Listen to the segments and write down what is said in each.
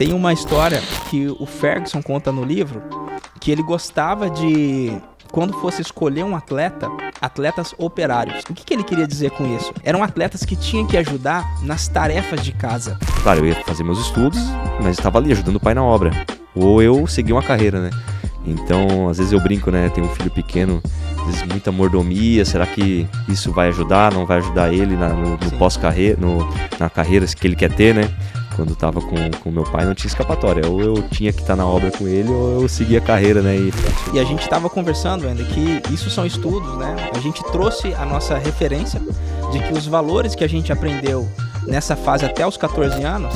Tem uma história que o Ferguson conta no livro, que ele gostava de, quando fosse escolher um atleta, atletas operários. O que ele queria dizer com isso? Eram atletas que tinham que ajudar nas tarefas de casa. Claro, eu ia fazer meus estudos, mas estava ali ajudando o pai na obra. Ou eu segui uma carreira, né? Então, às vezes eu brinco, né? Tenho um filho pequeno, às vezes muita mordomia. Será que isso vai ajudar? Não vai ajudar ele no pós-carreira, na carreira que ele quer ter, né? Quando estava com meu pai não tinha escapatória. Ou eu tinha que estar na obra com ele, ou eu seguia a carreira, né? E a gente estava conversando ainda que isso são estudos, né? A gente trouxe a nossa referência de que os valores que a gente aprendeu nessa fase até os 14 anos...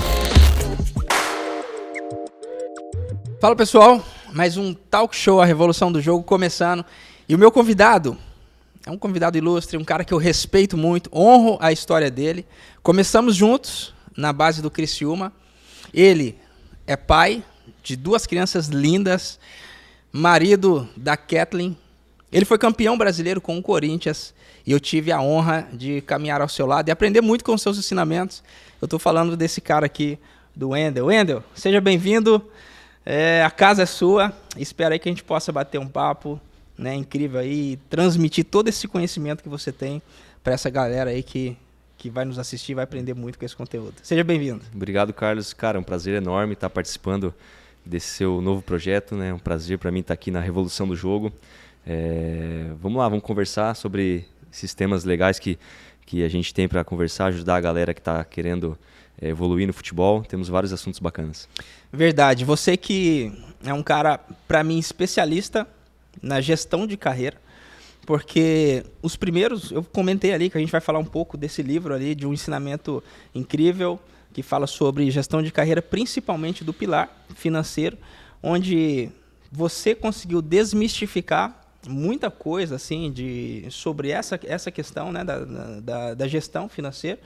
Fala, pessoal, mais um Talk Show, a Revolução do Jogo começando. E o meu convidado é um convidado ilustre, um cara que eu respeito muito, honro a história dele. Começamos juntos na base do Criciúma. Ele é pai de 2 crianças lindas, marido da Kathleen. Ele foi campeão brasileiro com o Corinthians e eu tive a honra de caminhar ao seu lado e aprender muito com os seus ensinamentos. Eu estou falando desse cara aqui, do Wendel. Wendel, seja bem-vindo. A casa é sua. Espero aí que a gente possa bater um papo, né, incrível aí, transmitir todo esse conhecimento que você tem para essa galera aí que vai nos assistir e vai aprender muito com esse conteúdo. Seja bem-vindo. Obrigado, Carlos. Cara, é um prazer enorme estar participando desse seu novo projeto, né? É um prazer para mim estar aqui na Revolução do Jogo. Vamos lá, vamos conversar sobre esses temas legais que a gente tem para conversar, ajudar a galera que está querendo evoluir no futebol. Temos vários assuntos bacanas. Verdade. Você que é um cara, para mim, especialista na gestão de carreira, porque os primeiros, eu comentei ali que a gente vai falar um pouco desse livro ali, de um ensinamento incrível, que fala sobre gestão de carreira, principalmente do pilar financeiro, onde você conseguiu desmistificar muita coisa assim, sobre essa questão, né, da gestão financeira,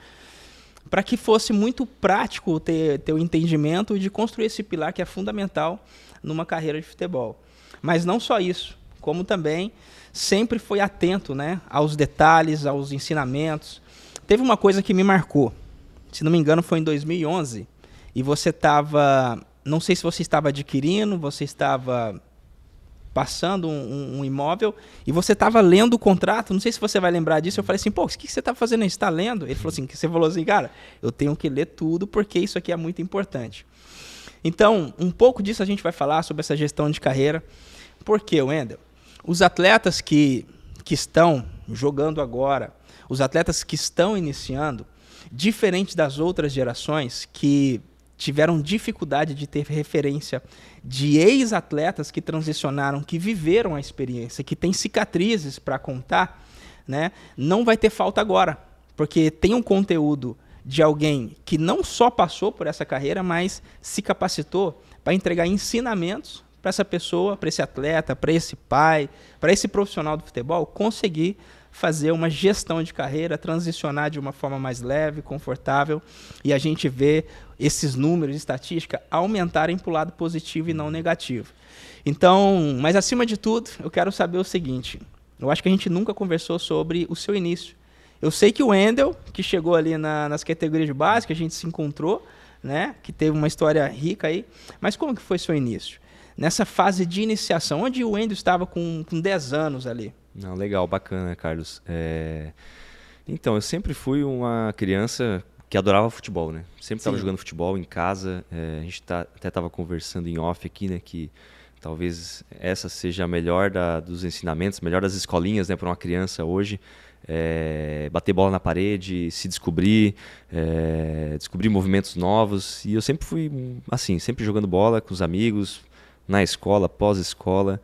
para que fosse muito prático ter o entendimento de construir esse pilar que é fundamental numa carreira de futebol. Mas não só isso, como também sempre foi atento, né, aos detalhes, aos ensinamentos. Teve uma coisa que me marcou, se não me engano foi em 2011, e você estava, não sei se você estava adquirindo, você estava passando um imóvel, e você estava lendo o contrato, não sei se você vai lembrar disso. Eu falei assim, pô, o que você está fazendo aí? Você está lendo? Ele falou assim, você falou assim, cara, eu tenho que ler tudo porque isso aqui é muito importante. Então, um pouco disso a gente vai falar sobre essa gestão de carreira. Por quê, Wendel? Os atletas que estão jogando agora, os atletas que estão iniciando, diferente das outras gerações que tiveram dificuldade de ter referência de ex-atletas que transicionaram, que viveram a experiência, que têm cicatrizes para contar, né? Não vai ter falta agora, porque tem um conteúdo de alguém que não só passou por essa carreira, mas se capacitou para entregar ensinamentos para essa pessoa, para esse atleta, para esse pai, para esse profissional do futebol, conseguir fazer uma gestão de carreira, transicionar de uma forma mais leve, confortável, e a gente vê esses números de estatística aumentarem para o lado positivo e não negativo. Então, mas acima de tudo, eu quero saber o seguinte, eu acho que a gente nunca conversou sobre o seu início. Eu sei que o Wendel, que chegou ali nas categorias de base, que a gente se encontrou, né, que teve uma história rica aí, mas como que foi seu início? Nessa fase de iniciação, onde o Wendel estava com 10 anos ali? Não, legal, bacana, Carlos. Então, eu sempre fui uma criança que adorava futebol, né? Sempre estava jogando futebol em casa. A gente até estava conversando em off aqui, né? Que talvez essa seja a melhor dos ensinamentos, melhor das escolinhas, né? Para uma criança hoje. Bater bola na parede, se descobrir, descobrir movimentos novos. E eu sempre fui assim, sempre jogando bola com os amigos, na escola, pós-escola.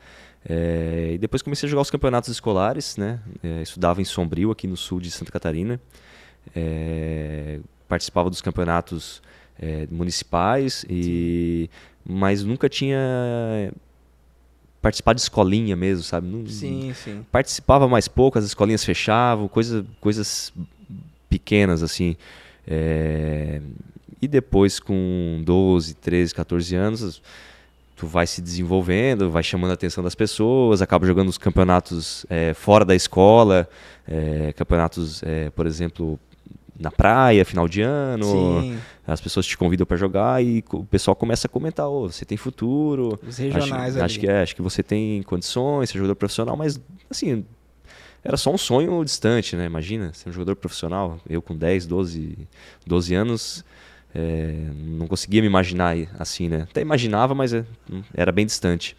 E depois comecei a jogar os campeonatos escolares, né? Estudava em Sombrio, aqui no sul de Santa Catarina. Participava dos campeonatos municipais, mas nunca tinha participado de escolinha mesmo, sabe? Sim. Participava mais pouco, as escolinhas fechavam, coisas pequenas assim. E depois, com 12, 13, 14 anos... tu vai se desenvolvendo, vai chamando a atenção das pessoas, acaba jogando os campeonatos fora da escola, campeonatos, por exemplo, na praia, final de ano, Sim. as pessoas te convidam para jogar e o pessoal começa a comentar, você tem futuro. Os regionais ali. Acho que você tem condições, ser jogador profissional, mas assim, era só um sonho distante, né? Imagina, ser um jogador profissional, eu com 10, 12 anos, não conseguia me imaginar assim, né? Até imaginava, mas era bem distante.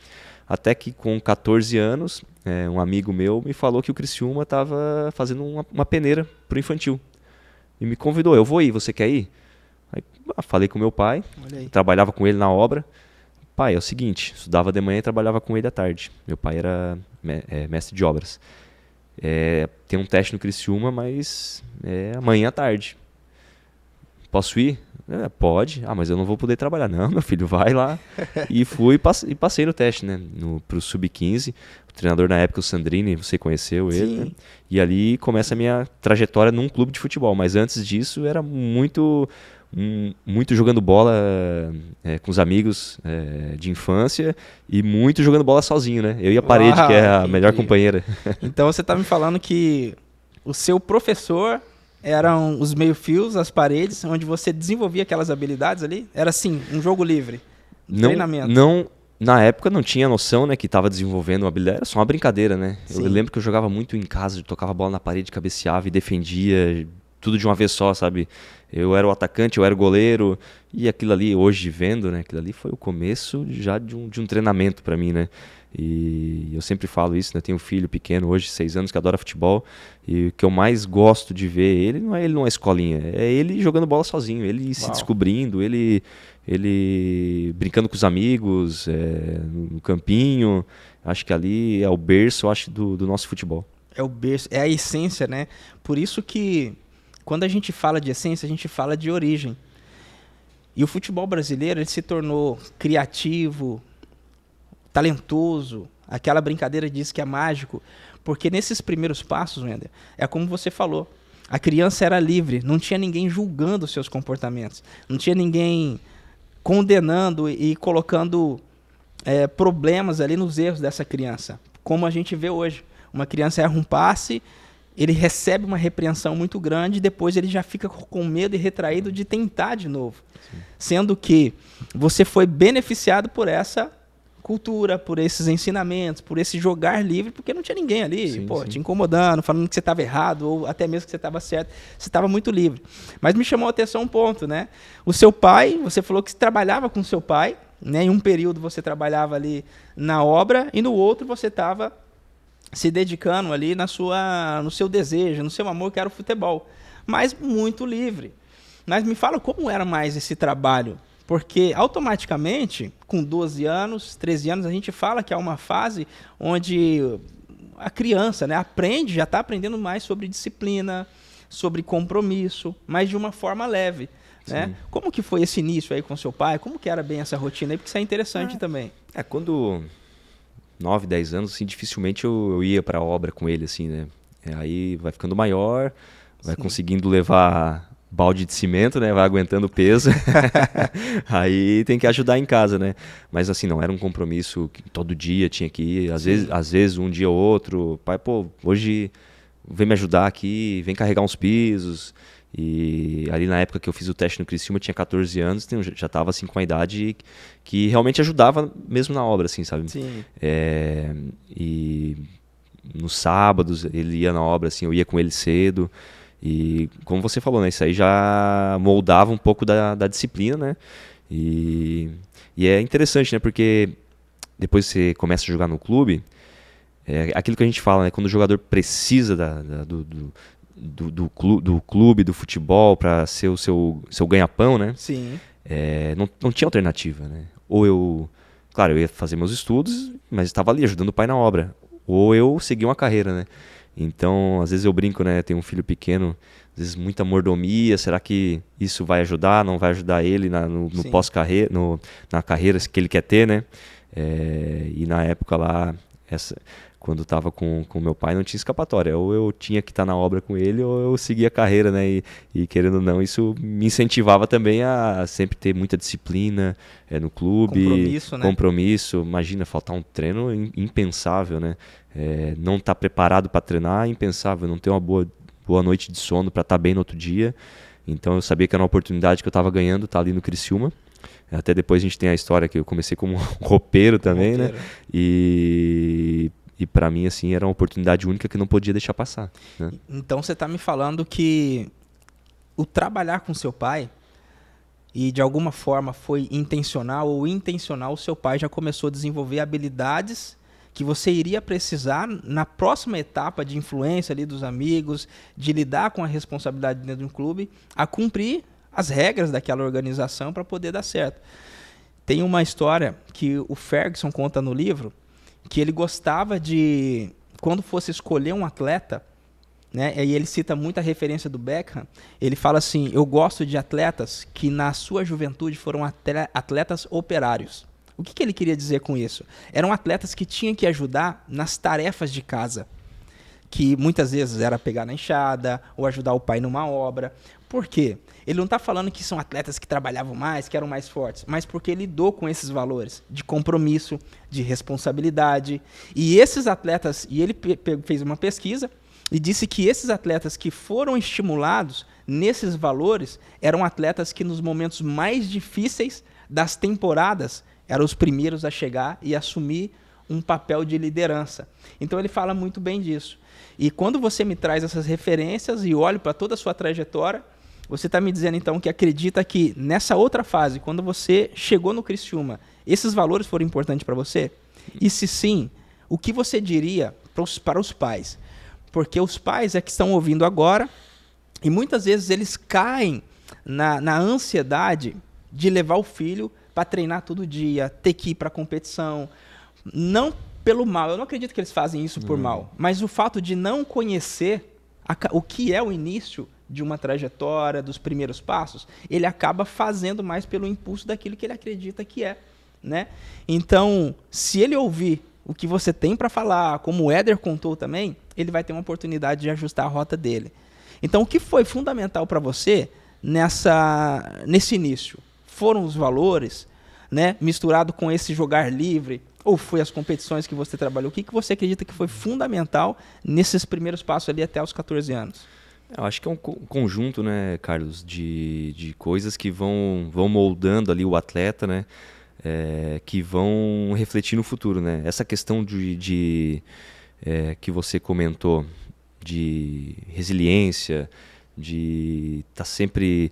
Até que com 14 anos, um amigo meu me falou que o Criciúma estava fazendo uma peneira pro infantil. E me convidou, eu vou ir, você quer ir? Aí, falei com meu pai, trabalhava com ele na obra. Pai, é o seguinte, estudava de manhã e trabalhava com ele à tarde. Meu pai era mestre de obras. Tem um teste no Criciúma, mas amanhã à tarde. Posso ir? Pode. Mas eu não vou poder trabalhar. Não, meu filho, vai lá. E fui e passei no teste, né? Pro Sub-15. O treinador na época, o Sandrini, você conheceu ele, né? E ali começa a minha trajetória num clube de futebol. Mas antes disso, era muito jogando bola com os amigos de infância e muito jogando bola sozinho, né? Eu e a parede, que é a melhor companheira. Então você tá me falando que o seu professor eram os meio-fios, as paredes, onde você desenvolvia aquelas habilidades ali? Era assim, um jogo livre, treinamento? Não, na época não tinha noção, né, que estava desenvolvendo uma habilidade, era só uma brincadeira, né? Sim. Eu lembro que eu jogava muito em casa, tocava a bola na parede, cabeceava e defendia, tudo de uma vez só, sabe? Eu era o atacante, eu era o goleiro, e aquilo ali, hoje vendo, né, aquilo ali foi o começo já de um treinamento para mim, né? E eu sempre falo isso, né? Tenho um filho pequeno hoje, 6 anos, que adora futebol, e o que eu mais gosto de ver ele não é ele numa escolinha, é ele jogando bola sozinho, ele se descobrindo, ele brincando com os amigos, no campinho. Acho que ali é o berço, acho, do nosso futebol. É o berço, é a essência, né? Por isso que quando a gente fala de essência, a gente fala de origem. E o futebol brasileiro, ele se tornou criativo, talentoso, aquela brincadeira diz que é mágico, porque nesses primeiros passos, Wender, é como você falou, a criança era livre, não tinha ninguém julgando os seus comportamentos, não tinha ninguém condenando e colocando problemas ali nos erros dessa criança, como a gente vê hoje. Uma criança erra um passe, ele recebe uma repreensão muito grande e depois ele já fica com medo e retraído de tentar de novo. Sim. Sendo que você foi beneficiado por essa cultura, por esses ensinamentos, por esse jogar livre, porque não tinha ninguém ali, sim. Te incomodando, falando que você estava errado, ou até mesmo que você estava certo, você estava muito livre. Mas me chamou a atenção um ponto, né? O seu pai, você falou que trabalhava com seu pai, né? Em um período você trabalhava ali na obra, e no outro você estava se dedicando ali no seu desejo, no seu amor, que era o futebol. Mas muito livre. Mas me fala como era mais esse trabalho. Porque automaticamente, com 12 anos, 13 anos, a gente fala que é uma fase onde a criança, né, aprende, já está aprendendo mais sobre disciplina, sobre compromisso, mas de uma forma leve. Né? Como que foi esse início aí com seu pai? Como que era bem essa rotina aí? Porque isso é interessante também. Quando 9, 10 anos, assim, dificilmente eu ia para a obra com ele, assim, né? Aí vai ficando maior, vai conseguindo levar balde de cimento, né? Vai aguentando o peso. Aí tem que ajudar em casa, né? Mas assim, não era um compromisso que todo dia tinha que ir. Às vezes um dia ou outro. Pai, hoje vem me ajudar aqui, vem carregar uns pisos. E ali na época que eu fiz o teste no Criciúma, eu tinha 14 anos, já estava assim, com a idade que realmente ajudava mesmo na obra, assim, sabe? Sim. E nos sábados ele ia na obra, assim, eu ia com ele cedo. E como você falou, né, isso aí já moldava um pouco da disciplina, né? E é interessante, né? Porque depois você começa a jogar no clube, aquilo que a gente fala, né? Quando o jogador precisa do clube, do futebol para ser o seu ganha-pão, né? Sim. Não tinha alternativa, né? Ou eu ia fazer meus estudos, mas estava ali ajudando o pai na obra. Ou eu seguia uma carreira, né? Então, às vezes eu brinco, né? Tenho um filho pequeno, às vezes muita mordomia. Será que isso vai ajudar? Não vai ajudar ele no pós-carreira, na carreira que ele quer ter, né? E na época lá, quando estava com meu pai, não tinha escapatória. Ou eu tinha que estar na obra com ele, ou eu seguia a carreira, né? E querendo ou não, isso me incentivava também a sempre ter muita disciplina no clube. Compromisso, né? Compromisso. Imagina, faltar um treino impensável, né? Não estar preparado para treinar, impensável. Não ter uma boa boa noite de sono para estar bem no outro dia. Então eu sabia que era uma oportunidade que eu estava ganhando, tá ali no Criciúma. Até depois a gente tem a história que eu comecei como roupeiro também, né? E para mim, assim, era uma oportunidade única que não podia deixar passar, né? Então você está me falando que o trabalhar com seu pai, e de alguma forma foi intencional ou intencional, o seu pai já começou a desenvolver habilidades que você iria precisar na próxima etapa de influência ali dos amigos, de lidar com a responsabilidade dentro de um clube, a cumprir as regras daquela organização para poder dar certo. Tem uma história que o Ferguson conta no livro, que ele gostava de, quando fosse escolher um atleta, né, e ele cita muita referência do Beckham, ele fala assim, eu gosto de atletas que na sua juventude foram atletas operários. O que ele queria dizer com isso? Eram atletas que tinham que ajudar nas tarefas de casa, que muitas vezes era pegar na enxada ou ajudar o pai numa obra. Por quê? Ele não está falando que são atletas que trabalhavam mais, que eram mais fortes, mas porque ele lidou com esses valores de compromisso, de responsabilidade. E esses atletas, e ele fez uma pesquisa e disse que esses atletas que foram estimulados nesses valores eram atletas que nos momentos mais difíceis das temporadas eram os primeiros a chegar e assumir um papel de liderança. Então ele fala muito bem disso. E quando você me traz essas referências e olho para toda a sua trajetória, você está me dizendo então que acredita que nessa outra fase, quando você chegou no Criciúma, esses valores foram importantes para você? E se sim, o que você diria para os pais? Porque os pais é que estão ouvindo agora e muitas vezes eles caem na ansiedade de levar o filho para treinar todo dia, ter que ir para a competição, não pelo mal, eu não acredito que eles fazem isso por mal, mas o fato de não conhecer o que é o início de uma trajetória, dos primeiros passos, ele acaba fazendo mais pelo impulso daquilo que ele acredita que é, né? Então, se ele ouvir o que você tem para falar, como o Éder contou também, ele vai ter uma oportunidade de ajustar a rota dele. Então, o que foi fundamental para você nesse início? Foram os valores, né, misturado com esse jogar livre, ou foi as competições que você trabalhou? O que você acredita que foi fundamental nesses primeiros passos ali até os 14 anos? Eu acho que é um conjunto, né, Carlos, de coisas que vão moldando ali o atleta, né, que vão refletir no futuro, né? Essa questão que você comentou de resiliência, de estar sempre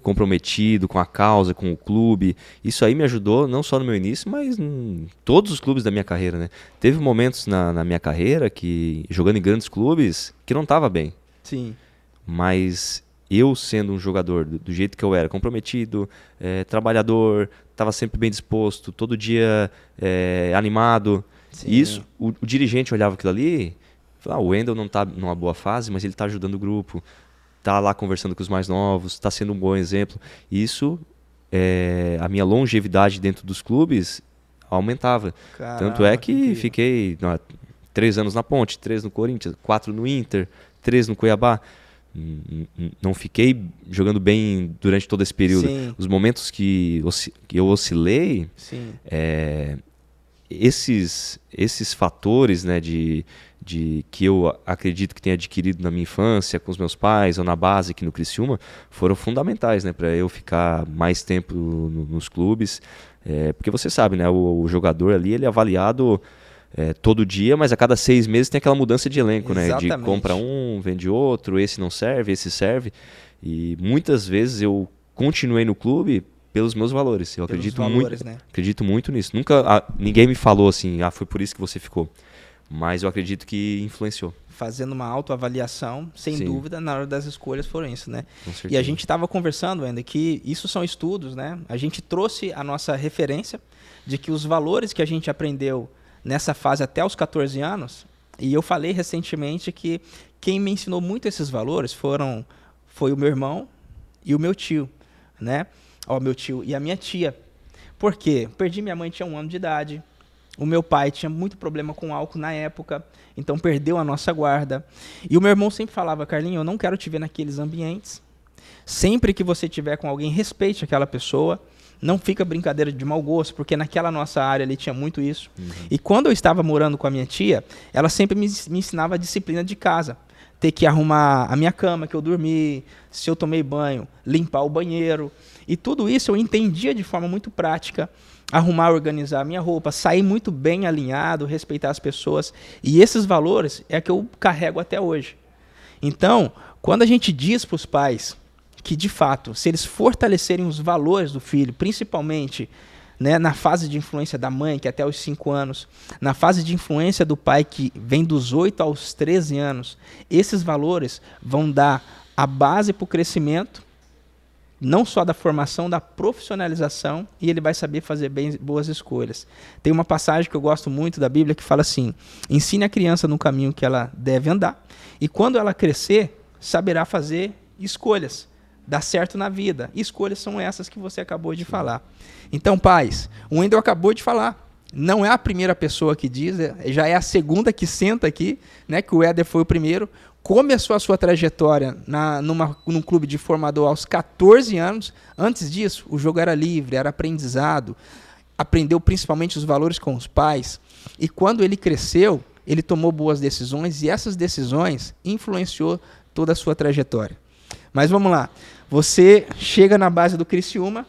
comprometido com a causa, com o clube. Isso aí me ajudou não só no meu início, mas em todos os clubes da minha carreira, né? Teve momentos na minha carreira que, jogando em grandes clubes, que não estava bem. Sim. Mas eu, sendo um jogador do jeito que eu era, comprometido, trabalhador, estava sempre bem disposto, todo dia animado. Sim. Isso, o dirigente olhava aquilo ali... o Wendel não está numa boa fase, mas ele está ajudando o grupo, está lá conversando com os mais novos, está sendo um bom exemplo. Isso, a minha longevidade dentro dos clubes aumentava. Caramba, tanto é que fiquei 3 anos na Ponte, 3 no Corinthians, 4 no Inter, 3 no Cuiabá. Não fiquei jogando bem durante todo esse período. Sim. Os momentos que eu oscilei, esses fatores, né, de que eu acredito que tenha adquirido na minha infância, com os meus pais, ou na base aqui no Criciúma, foram fundamentais, né, para eu ficar mais tempo nos clubes. Porque você sabe, né, o jogador ali, ele é avaliado todo dia, mas a cada 6 meses tem aquela mudança de elenco. Exatamente. Né, de compra um, vende outro, esse não serve, esse serve. E muitas vezes eu continuei no clube pelos meus valores. Eu acredito muito nisso. Nunca ninguém me falou assim, foi por isso que você ficou. Mas eu acredito que influenciou. Fazendo uma autoavaliação, sem Sim. dúvida, na hora das escolhas foram isso, né? Com certeza. E a gente estava conversando ainda que isso são estudos, né? A gente trouxe a nossa referência de que os valores que a gente aprendeu nessa fase até os 14 anos, e eu falei recentemente que quem me ensinou muito esses valores foi o meu irmão e o meu tio, né? Meu tio e a minha tia. Por quê? Perdi minha mãe, tinha 1 ano de idade. O meu pai tinha muito problema com álcool na época, então perdeu a nossa guarda. E o meu irmão sempre falava, Carlinho, eu não quero te ver naqueles ambientes. Sempre que você estiver com alguém, respeite aquela pessoa. Não fica brincadeira de mau gosto, porque naquela nossa área ali tinha muito isso. Uhum. E quando eu estava morando com a minha tia, ela sempre me ensinava a disciplina de casa. ter que arrumar a minha cama que eu dormi, se eu tomei banho, limpar o banheiro. E tudo isso eu entendia de forma muito prática. Arrumar, organizar a minha roupa, sair muito bem alinhado, respeitar as pessoas. E esses valores é que eu carrego até hoje. Então, quando a gente diz para os pais que, de fato, se eles fortalecerem os valores do filho, principalmente, né, na fase de influência da mãe, que é até os 5 anos, na fase de influência do pai, que vem dos 8 aos 13 anos, esses valores vão dar a base para o crescimento, não só da formação, da profissionalização, e ele vai saber fazer boas escolhas. Tem uma passagem que eu gosto muito da Bíblia que fala assim: ensine a criança no caminho que ela deve andar, e quando ela crescer, saberá fazer escolhas, dar certo na vida. Escolhas são essas que você acabou de falar. Então, pais, o Wendel acabou de falar. Não é a primeira pessoa que diz, já é a segunda que senta aqui, né, que o Éder foi o primeiro. Começou a sua trajetória num clube de formador aos 14 anos. Antes disso, o jogo era livre, era aprendizado. Aprendeu principalmente os valores com os pais. E quando ele cresceu, ele tomou boas decisões e essas decisões influenciou toda a sua trajetória. Mas vamos lá. Você chega na base do Criciúma,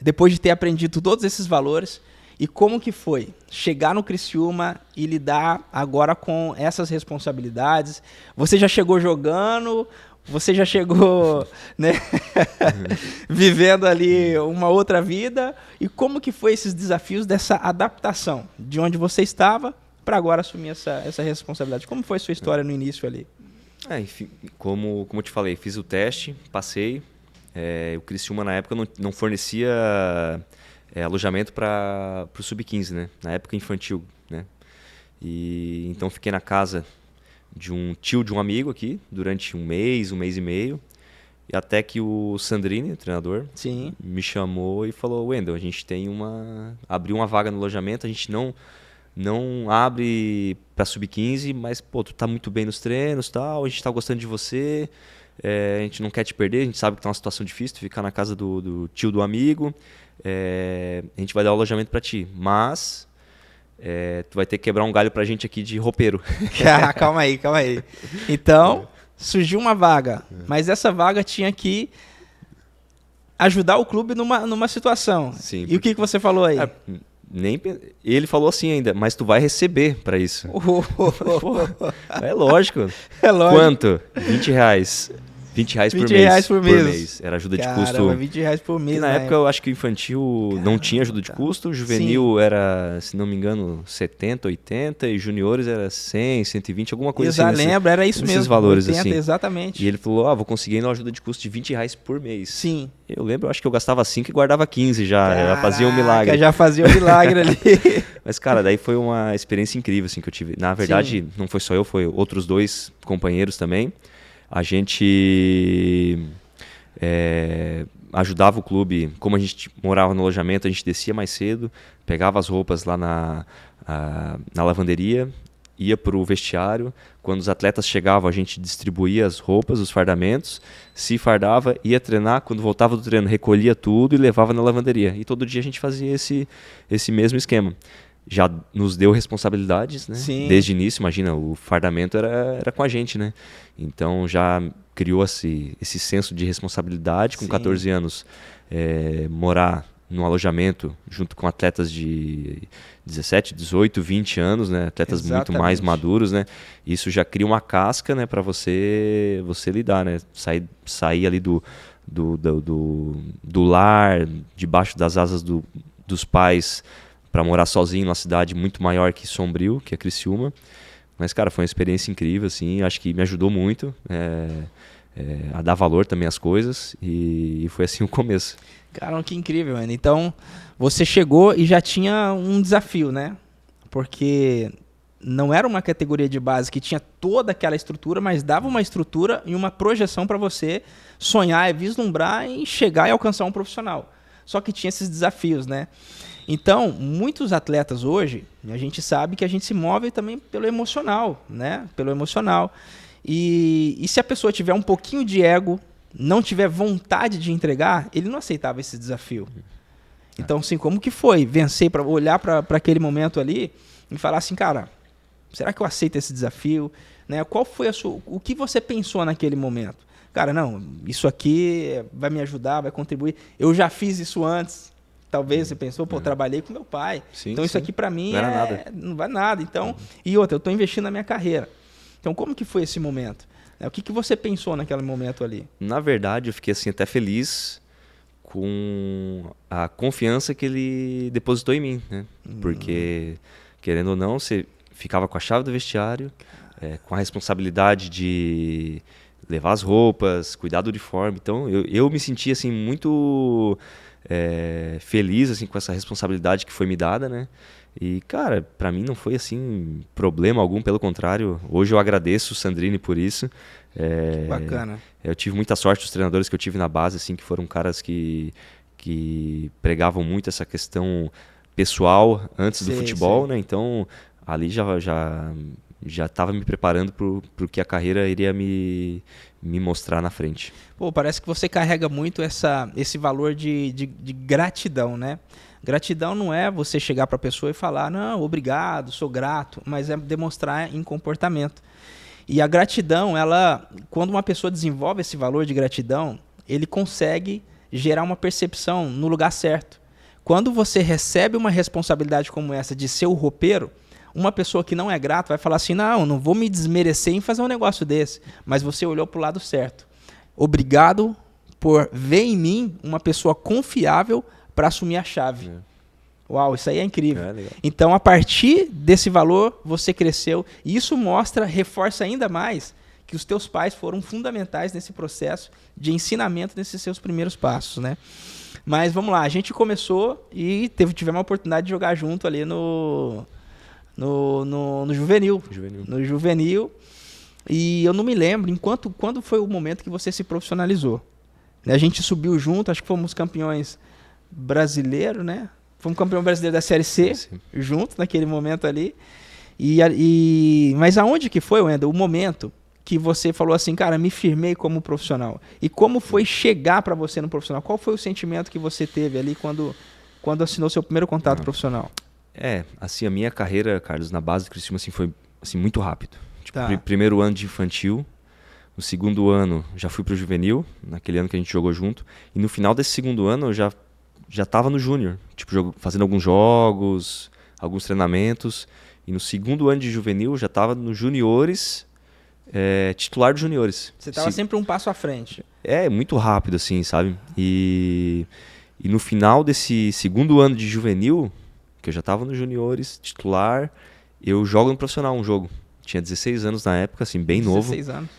depois de ter aprendido todos esses valores, e como que foi chegar no Criciúma e lidar agora com essas responsabilidades? Você já chegou jogando, você já chegou, né, vivendo ali uma outra vida, e como que foi esses desafios dessa adaptação de onde você estava para agora assumir essa responsabilidade? Como foi a sua história no início ali? Enfim, como eu te falei, fiz o teste, passei. O Criciúma na época não fornecia alojamento para o Sub-15, né? Na época infantil, né? E então fiquei na casa de um tio de um amigo aqui durante um mês e meio, e até que o Sandrini, o treinador, Sim, me chamou e falou: Wendel, a gente abriu uma vaga no alojamento, a gente não abre para Sub-15, mas pô, tu tá muito bem nos treinos, tal, a gente tá gostando de você, a gente não quer te perder, a gente sabe que tá uma situação difícil, tu ficar na casa do tio do amigo, a gente vai dar o alojamento para ti, mas tu vai ter que quebrar um galho pra gente aqui de roupeiro. Calma aí. Então, surgiu uma vaga, mas essa vaga tinha que ajudar o clube numa situação. Sim, e o que você falou aí? Ele falou assim ainda, mas tu vai receber para isso. É lógico. É lógico. Quanto? R$20. R$20 por mês. Era ajuda de custo. R$20 por mês. E na época eu acho que o infantil não tinha ajuda de custo, o juvenil era, se não me engano, 70, 80, e juniores era 100, 120, alguma coisa assim. Lembro, era isso mesmo. Valores 80, assim. Exatamente. E ele falou: vou conseguir uma ajuda de custo de R$20 por mês. Sim. Eu lembro, acho que eu gastava 5 e guardava 15 já fazia um milagre. Já fazia um milagre ali. Mas, cara, daí foi uma experiência incrível assim, que eu tive. Na verdade, não foi só eu, foi outros 2 companheiros também. A gente ajudava o clube, como a gente morava no alojamento, a gente descia mais cedo, pegava as roupas lá na lavanderia, ia para o vestiário. Quando os atletas chegavam, a gente distribuía as roupas, os fardamentos, se fardava, ia treinar, quando voltava do treino, recolhia tudo e levava na lavanderia. E todo dia a gente fazia esse mesmo esquema. Já nos deu responsabilidades, né? Sim. Desde o início, imagina, o fardamento era com a gente, né? Então já criou esse senso de responsabilidade. Com 14 anos, morar num alojamento junto com atletas de 17, 18, 20 anos, né? Atletas muito mais maduros, né? Isso já cria uma casca, né, para você lidar, né? Sair ali do lar, debaixo das asas dos pais, para morar sozinho numa cidade muito maior que Sombrio, que é Criciúma. Mas, cara, foi uma experiência incrível, assim, acho que me ajudou muito a dar valor também às coisas, e foi assim o começo. Cara, que incrível, mano. Então, você chegou e já tinha um desafio, né? Porque não era uma categoria de base que tinha toda aquela estrutura, mas dava uma estrutura e uma projeção para você sonhar e vislumbrar e chegar e alcançar um profissional. Só que tinha esses desafios, né? Então, muitos atletas hoje, a gente sabe que a gente se move também pelo emocional, né? Pelo emocional. E se a pessoa tiver um pouquinho de ego, não tiver vontade de entregar, ele não aceitava esse desafio. Então, assim, como que foi vencer, para olhar para aquele momento ali e falar assim, cara, será que eu aceito esse desafio? né? Qual foi o que você pensou naquele momento? Cara, não, isso aqui vai me ajudar, vai contribuir. Eu já fiz isso antes. Talvez você pensou, pô, trabalhei com meu pai. Sim, então isso aqui para mim não era nada. Não vai nada. Então, e outra, eu estou investindo na minha carreira. Então, como que foi esse momento? O que você pensou naquele momento ali? Na verdade, eu fiquei assim até feliz com a confiança que ele depositou em mim, né? Porque, querendo ou não, você ficava com a chave do vestiário, com a responsabilidade de levar as roupas, cuidar do uniforme. Então, eu me senti assim muito feliz assim com essa responsabilidade que foi me dada, né? E, cara, pra mim não foi assim problema algum, pelo contrário. Hoje eu agradeço o Sandrini por isso. Bacana. Eu tive muita sorte, os treinadores que eu tive na base, assim, que foram caras que pregavam muito essa questão pessoal antes do futebol, né? Então, ali já estava me preparando para o que a carreira iria me mostrar na frente. Pô, parece que você carrega muito esse valor de gratidão, né? Gratidão não é você chegar para a pessoa e falar, não, obrigado, sou grato, mas é demonstrar em comportamento. E a gratidão, quando uma pessoa desenvolve esse valor de gratidão, ele consegue gerar uma percepção no lugar certo. Quando você recebe uma responsabilidade como essa de ser o roupeiro, uma pessoa que não é grata vai falar assim, não vou me desmerecer em fazer um negócio desse, mas você olhou para o lado certo. Obrigado por ver em mim uma pessoa confiável para assumir a chave. Uau, isso aí é incrível. Então, a partir desse valor, você cresceu. E isso reforça ainda mais que os teus pais foram fundamentais nesse processo de ensinamento nesses seus primeiros passos, né? Mas vamos lá, a gente começou e tivemos a oportunidade de jogar junto ali no juvenil. No juvenil. E eu não me lembro quando foi o momento que você se profissionalizou. A gente subiu junto, acho que fomos campeões brasileiros, né? Fomos campeão brasileiro da Série C, junto naquele momento ali. Mas aonde que foi, Wendel, o momento que você falou assim, cara, me firmei como profissional? E como foi chegar para você no profissional? Qual foi o sentimento que você teve ali quando assinou seu primeiro contrato profissional? Assim, a minha carreira, Carlos, na base do Criciúma assim, foi assim, muito rápido. Tipo, primeiro ano de infantil, no segundo ano já fui pro juvenil, naquele ano que a gente jogou junto. E no final desse segundo ano eu já estava no júnior, tipo, fazendo alguns jogos, alguns treinamentos. E no segundo ano de juvenil já estava nos juniores, titular dos juniores. Você estava sempre um passo à frente. Muito rápido, assim, sabe? E no final desse segundo ano de juvenil, que eu já estava nos juniores, titular, eu jogo no profissional um jogo. Tinha 16 anos na época, assim, bem 16 novo. 16 anos.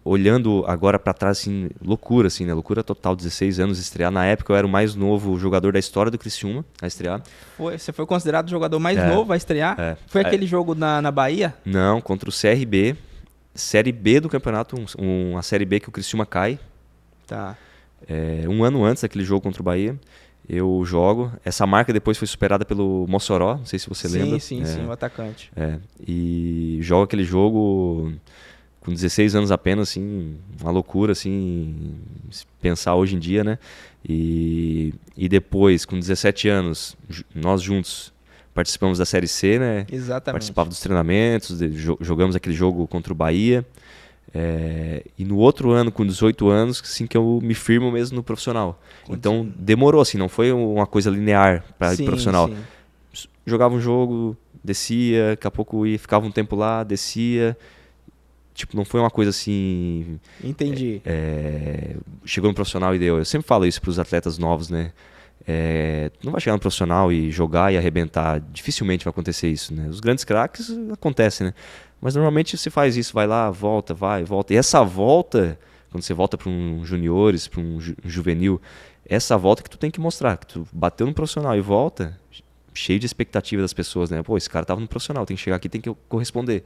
Olhando agora pra trás, assim, loucura, assim, né? Loucura total, 16 anos estrear. Na época eu era o mais novo jogador da história do Criciúma a estrear. Você foi considerado o jogador mais novo a estrear? Foi aquele jogo na Bahia? Não, contra o CRB. Série B do campeonato, uma Série B que o Criciúma cai. Tá. Um ano antes daquele jogo contra o Bahia, eu jogo. Essa marca depois foi superada pelo Mossoró, não sei se você lembra. Sim, o atacante. E jogo aquele jogo com 16 anos apenas, assim, uma loucura, assim, pensar hoje em dia, né? E depois, com 17 anos, nós juntos participamos da Série C, né? Exatamente. Participava dos treinamentos, jogamos aquele jogo contra o Bahia. E no outro ano, com 18 anos, assim que eu me firmo mesmo no profissional. Então, demorou, assim, não foi uma coisa linear para ir profissional. Sim. Jogava um jogo, descia, daqui a pouco ficava um tempo lá, descia. Tipo, não foi uma coisa assim... Entendi. Chegou no profissional e deu. Eu sempre falo isso para os atletas novos, né? Não vai chegar no profissional e jogar e arrebentar. Dificilmente vai acontecer isso, né? Os grandes craques acontecem, né? Mas normalmente você faz isso, vai lá, volta, vai, volta. E essa volta, quando você volta para um juniores, para um juvenil, essa volta que tu tem que mostrar. Que tu bateu no profissional e volta, cheio de expectativa das pessoas, né? Pô, esse cara tava no profissional, tem que chegar aqui, tem que corresponder.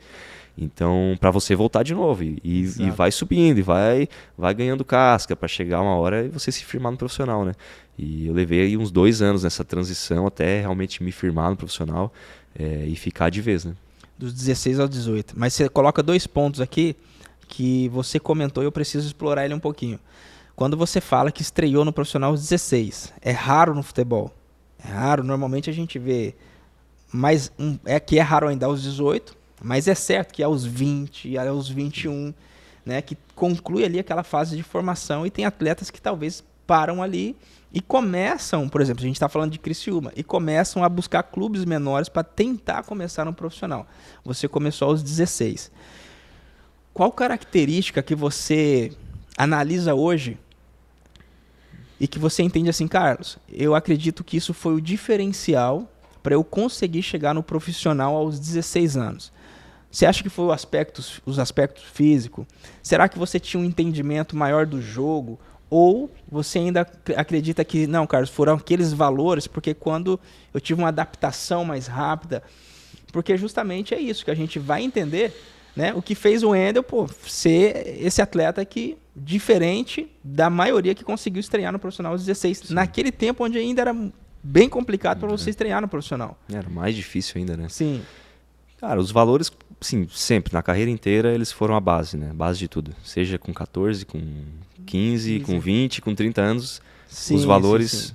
Então, para você voltar de novo e vai subindo, e vai ganhando casca para chegar uma hora e você se firmar no profissional, né? E eu levei aí uns 2 anos nessa transição até realmente me firmar no profissional e ficar de vez, né? Dos 16 aos 18. Mas você coloca 2 pontos aqui que você comentou e eu preciso explorar ele um pouquinho. Quando você fala que estreou no profissional aos 16, é raro no futebol. É raro, normalmente a gente vê, mas que é raro ainda aos 18, Mas é certo que aos 20, aos 21, né, que conclui ali aquela fase de formação e tem atletas que talvez param ali e começam, por exemplo, a gente está falando de Criciúma, e começam a buscar clubes menores para tentar começar no profissional. Você começou aos 16. Qual característica que você analisa hoje e que você entende assim, Carlos, eu acredito que isso foi o diferencial para eu conseguir chegar no profissional aos 16 anos? Você acha que foi os aspectos físicos? Será que você tinha um entendimento maior do jogo? Ou você ainda acredita que, não, Carlos, foram aqueles valores, porque quando eu tive uma adaptação mais rápida, porque justamente é isso que a gente vai entender, né? O que fez o Wendel, ser esse atleta aqui diferente da maioria que conseguiu estrear no profissional aos 16. Sim. Naquele tempo onde ainda era bem complicado para você estrear no profissional. Era mais difícil ainda, né? Sim. Cara, os valores, sim, sempre, na carreira inteira, eles foram a base, né? Base de tudo. Seja com 14, com 15, com 20, com 30 anos, sim, os valores sim.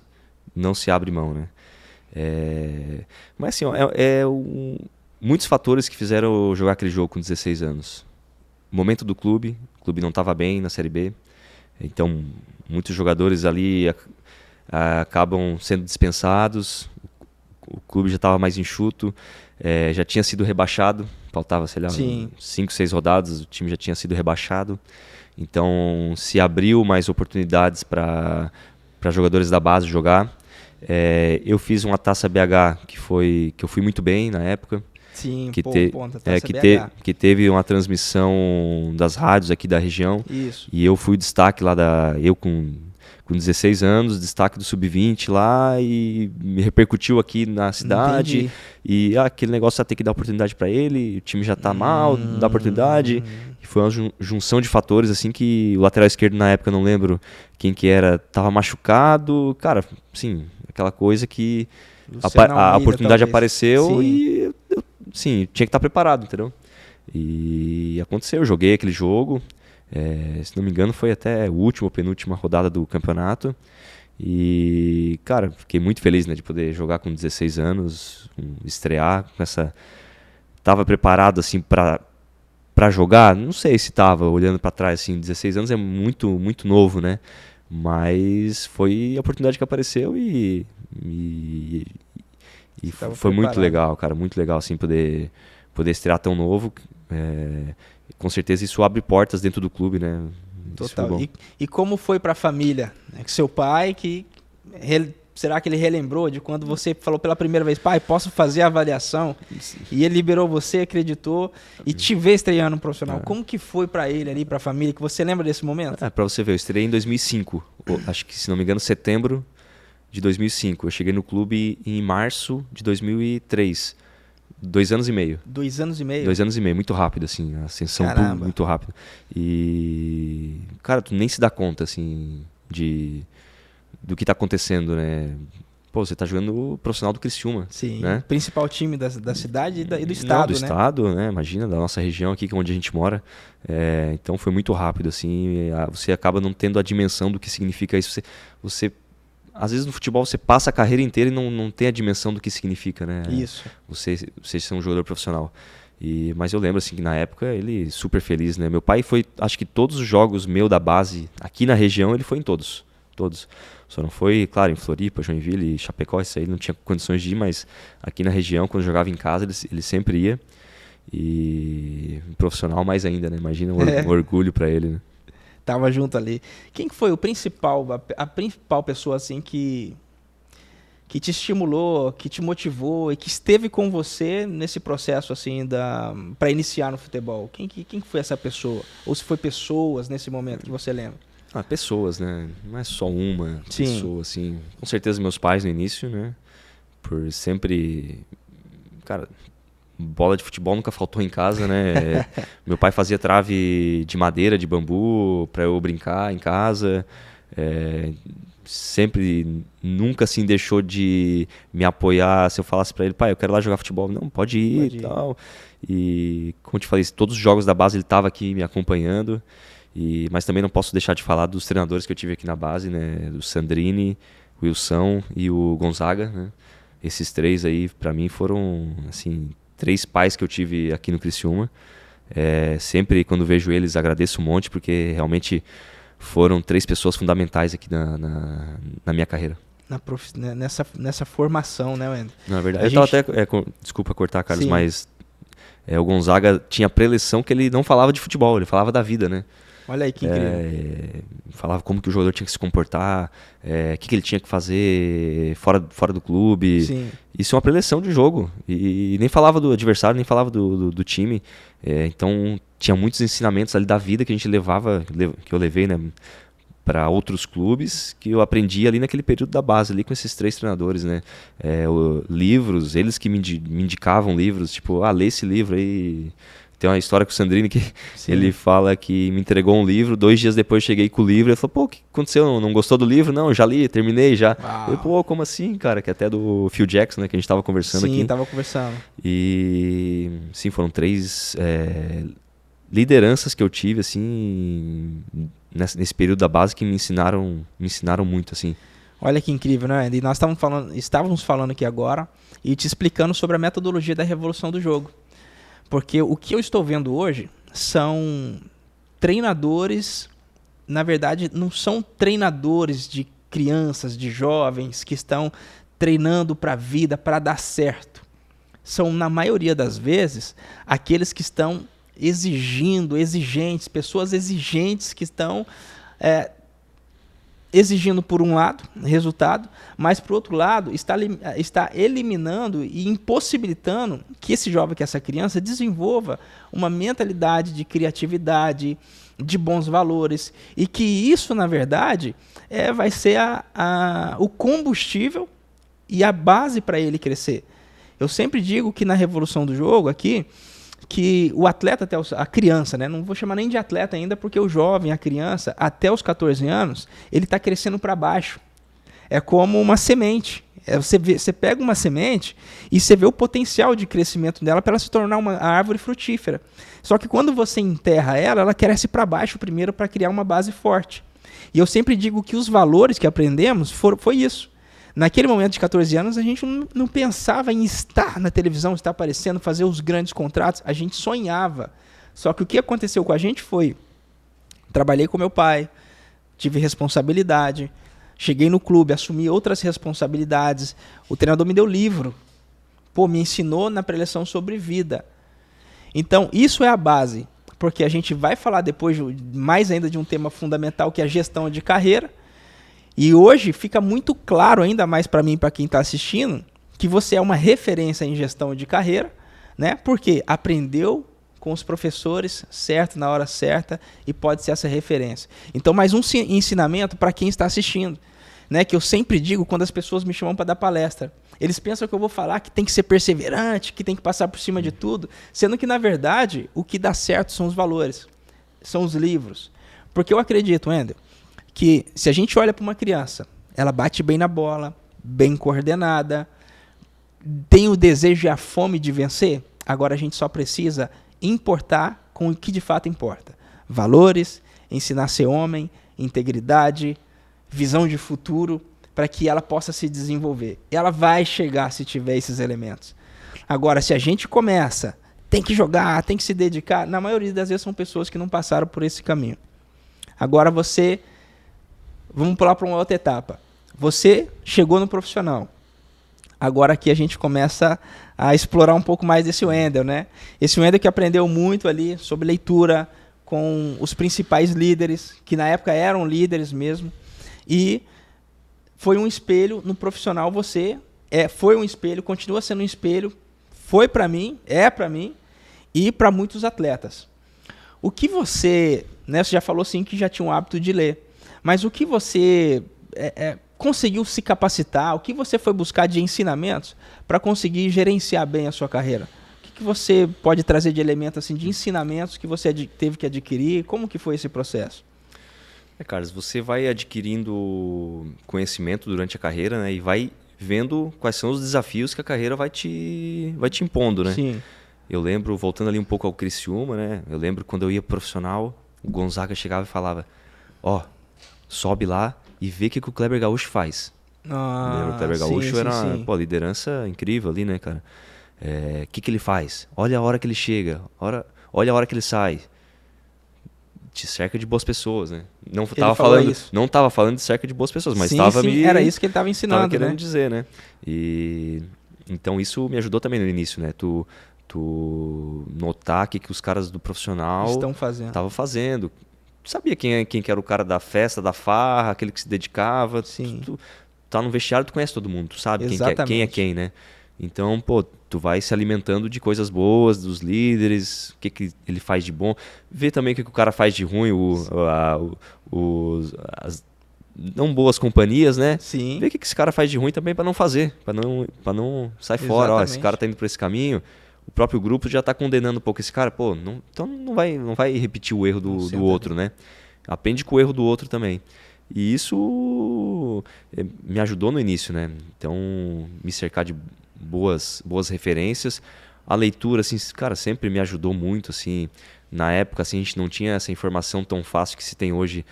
Não se abre mão, né? Mas assim, muitos fatores que fizeram eu jogar aquele jogo com 16 anos. O momento do clube, o clube não estava bem na Série B, então muitos jogadores ali acabam sendo dispensados, o clube já estava mais enxuto, já tinha sido rebaixado, faltava, sei lá, 5, 6 rodadas, o time já tinha sido rebaixado, então se abriu mais oportunidades para jogadores da base jogar. Eu fiz uma Taça BH que eu fui muito bem na época. Sim, que teve uma transmissão das rádios aqui da região. Isso. E eu fui destaque lá eu com 16 anos, destaque do Sub-20 lá, e me repercutiu aqui na cidade. Entendi. E aquele negócio já tem que dar oportunidade para ele, o time já tá mal, não dá oportunidade. E foi uma junção de fatores assim que o lateral esquerdo na época, não lembro quem que era, tava machucado. Cara, sim, aquela coisa que a oportunidade talvez apareceu. Sim. E eu tinha que estar preparado, entendeu? E aconteceu, eu joguei aquele jogo. Se não me engano, foi até a última ou penúltima rodada do campeonato. E, cara, fiquei muito feliz, né, de poder jogar com 16 anos, estrear com essa... Tava preparado, assim, pra jogar? Não sei se tava, olhando pra trás, assim, 16 anos é muito, muito novo, né? Mas foi a oportunidade que apareceu e foi muito legal, cara, muito legal, assim, poder estrear tão novo. Com certeza isso abre portas dentro do clube, né? Total. E como foi para a família? Seu pai, será que ele relembrou de quando você falou pela primeira vez, pai, posso fazer a avaliação? E ele liberou você, acreditou e te vê estreando no profissional. Como que foi para ele ali, para a família? Que você lembra desse momento? Para você ver, eu estreiei em 2005. Acho que, se não me engano, setembro de 2005. Eu cheguei no clube em março de 2003. 2 anos e meio. 2 anos e meio? 2 anos e meio, muito rápido, assim, a ascensão muito rápido. E, cara, tu nem se dá conta, assim, do que tá acontecendo, né? Pô, você tá jogando o profissional do Criciúma. Sim, né? Principal time da cidade e do estado, do estado, né? Imagina, da nossa região aqui, que é onde a gente mora. Então foi muito rápido, assim, você acaba não tendo a dimensão do que significa isso. Você às vezes no futebol você passa a carreira inteira e não tem a dimensão do que significa, né? Isso. Você ser um jogador profissional. Mas eu lembro, assim, que na época ele super feliz, né? Meu pai foi, acho que todos os jogos da base aqui na região, ele foi em todos. Todos. Só não foi, claro, em Floripa, Joinville, Chapecó, isso aí ele não tinha condições de ir, mas aqui na região, quando jogava em casa, ele sempre ia. E profissional mais ainda, né? Imagina o orgulho para ele, né? Tava junto ali. Quem que foi a principal pessoa assim que te estimulou, que te motivou e que esteve com você nesse processo assim para iniciar no futebol? Quem que foi essa pessoa? Ou se foi pessoas nesse momento que você lembra? Pessoas, né? Não é só uma pessoa, assim. Com certeza meus pais no início, né? Por sempre... Cara, bola de futebol nunca faltou em casa, né? Meu pai fazia trave de madeira, de bambu, para eu brincar em casa. Sempre, nunca assim deixou de me apoiar se eu falasse para ele, pai, eu quero lá jogar futebol. Não, pode ir e tal. E, como eu te falei, todos os jogos da base ele estava aqui me acompanhando. Mas também não posso deixar de falar dos treinadores que eu tive aqui na base, né? O Sandrini, o Wilson e o Gonzaga, né? Esses 3 aí, para mim, foram, assim, 3 pais que eu tive aqui no Criciúma. Sempre quando vejo eles agradeço um monte, porque realmente foram 3 pessoas fundamentais aqui na minha carreira. Nessa formação, né, Wendel? Na verdade, desculpa cortar, Carlos, Sim. mas o Gonzaga tinha preleção que ele não falava de futebol, ele falava da vida, né? Olha aí que incrível. Falava como que o jogador tinha que se comportar, o que ele tinha que fazer fora do clube. Sim. Isso é uma preleção de jogo. E nem falava do adversário, nem falava do time. Então tinha muitos ensinamentos ali da vida que a gente que eu levei, né, para outros clubes, que eu aprendi ali naquele período da base, ali com esses 3 treinadores, né? Livros, eles que me indicavam livros, tipo, lê esse livro aí. Tem uma história com o Sandrini que ele fala que me entregou um livro, 2 dias depois cheguei com o livro, ele falou, pô, o que aconteceu? Não gostou do livro? Não, já li, terminei já. Eu, pô, como assim, cara? Que até do Phil Jackson, né, que a gente tava conversando aqui. Sim, tava conversando. E, sim, foram 3 lideranças que eu tive, assim, nesse período da base que me ensinaram muito, assim. Olha que incrível, né? E nós estávamos falando aqui agora e te explicando sobre a metodologia da revolução do jogo. Porque o que eu estou vendo hoje são treinadores, na verdade, não são treinadores de crianças, de jovens que estão treinando para a vida, para dar certo. São, na maioria das vezes, aqueles que estão exigentes, pessoas exigentes que estão exigindo, por um lado, resultado, mas, por outro lado, está eliminando e impossibilitando que esse jovem, que essa criança, desenvolva uma mentalidade de criatividade, de bons valores, e que isso, na verdade, vai ser o combustível e a base para ele crescer. Eu sempre digo que na revolução do jogo aqui, que o atleta, a criança, né? Não vou chamar nem de atleta ainda, porque o jovem, a criança, até os 14 anos, ele está crescendo para baixo. É como uma semente. Você pega uma semente e você vê o potencial de crescimento dela para ela se tornar uma árvore frutífera. Só que quando você enterra ela cresce para baixo primeiro para criar uma base forte. E eu sempre digo que os valores que aprendemos foi isso. Naquele momento de 14 anos, a gente não pensava em estar na televisão, estar aparecendo, fazer os grandes contratos. A gente sonhava. Só que o que aconteceu com a gente foi... Trabalhei com meu pai, tive responsabilidade, cheguei no clube, assumi outras responsabilidades. O treinador me deu livro. Me ensinou na preleção sobre vida. Então, isso é a base. Porque a gente vai falar depois mais ainda de um tema fundamental, que é a gestão de carreira. E hoje fica muito claro, ainda mais para mim e para quem está assistindo, que você é uma referência em gestão de carreira, né? Porque aprendeu com os professores certo, na hora certa, e pode ser essa referência. Então, mais um ensinamento para quem está assistindo, né? Que eu sempre digo quando as pessoas me chamam para dar palestra. Eles pensam que eu vou falar que tem que ser perseverante, que tem que passar por cima de tudo, sendo que, na verdade, o que dá certo são os valores, são os livros. Porque eu acredito, Wendel, que se a gente olha para uma criança, ela bate bem na bola, bem coordenada, tem o desejo e a fome de vencer, agora a gente só precisa importar com o que de fato importa. Valores, ensinar a ser homem, integridade, visão de futuro, para que ela possa se desenvolver. Ela vai chegar se tiver esses elementos. Agora, se a gente começa, tem que jogar, tem que se dedicar, na maioria das vezes são pessoas que não passaram por esse caminho. Agora vamos pular para uma outra etapa. Você chegou no profissional. Agora aqui a gente começa a explorar um pouco mais desse Wendel, né? Esse Wendel que aprendeu muito ali sobre leitura com os principais líderes, que na época eram líderes mesmo. E foi um espelho no profissional. Você foi um espelho, continua sendo um espelho. Foi para mim, é para mim e para muitos atletas. O que você, né? Você já falou sim que já tinha um hábito de ler. Mas o que você conseguiu se capacitar, o que você foi buscar de ensinamentos para conseguir gerenciar bem a sua carreira? O que você pode trazer de elementos assim, de ensinamentos que você teve que adquirir? Como que foi esse processo? Carlos, você vai adquirindo conhecimento durante a carreira, né, e vai vendo quais são os desafios que a carreira vai te impondo, né? Sim. Eu lembro, voltando ali um pouco ao Criciúma, né? Eu lembro quando eu ia profissional, o Gonzaga chegava e falava, sobe lá e vê o que o Kleber Gaúcho faz. O Kleber Gaúcho era uma liderança incrível ali, né, cara? O que ele faz? Olha a hora que ele chega, olha a hora que ele sai. Te cerca de boas pessoas, né? Não tava falando de cerca de boas pessoas, mas era isso que ele estava ensinando, tava querendo dizer, né? E então isso me ajudou também no início, né? Tu notar que os caras do profissional estavam fazendo. Tu sabia quem que era o cara da festa, da farra, aquele que se dedicava. Sim. Tu tá no vestiário, tu conhece todo mundo, tu sabe quem é quem, né? Então, pô, tu vai se alimentando de coisas boas, dos líderes, o que ele faz de bom. Vê também o que o cara faz de ruim, as não boas companhias, né? Sim. Vê o que esse cara faz de ruim também para não fazer, para não sair fora. Ó, esse cara tá indo por esse caminho, o próprio grupo já tá condenando um pouco esse cara. Pô, então não vai repetir o erro do outro, né? Aprende com o erro do outro também. E isso me ajudou no início, né? Então, me cercar de boas referências. A leitura, assim, cara, sempre me ajudou muito, assim. Na época, assim, a gente não tinha essa informação tão fácil que se tem hoje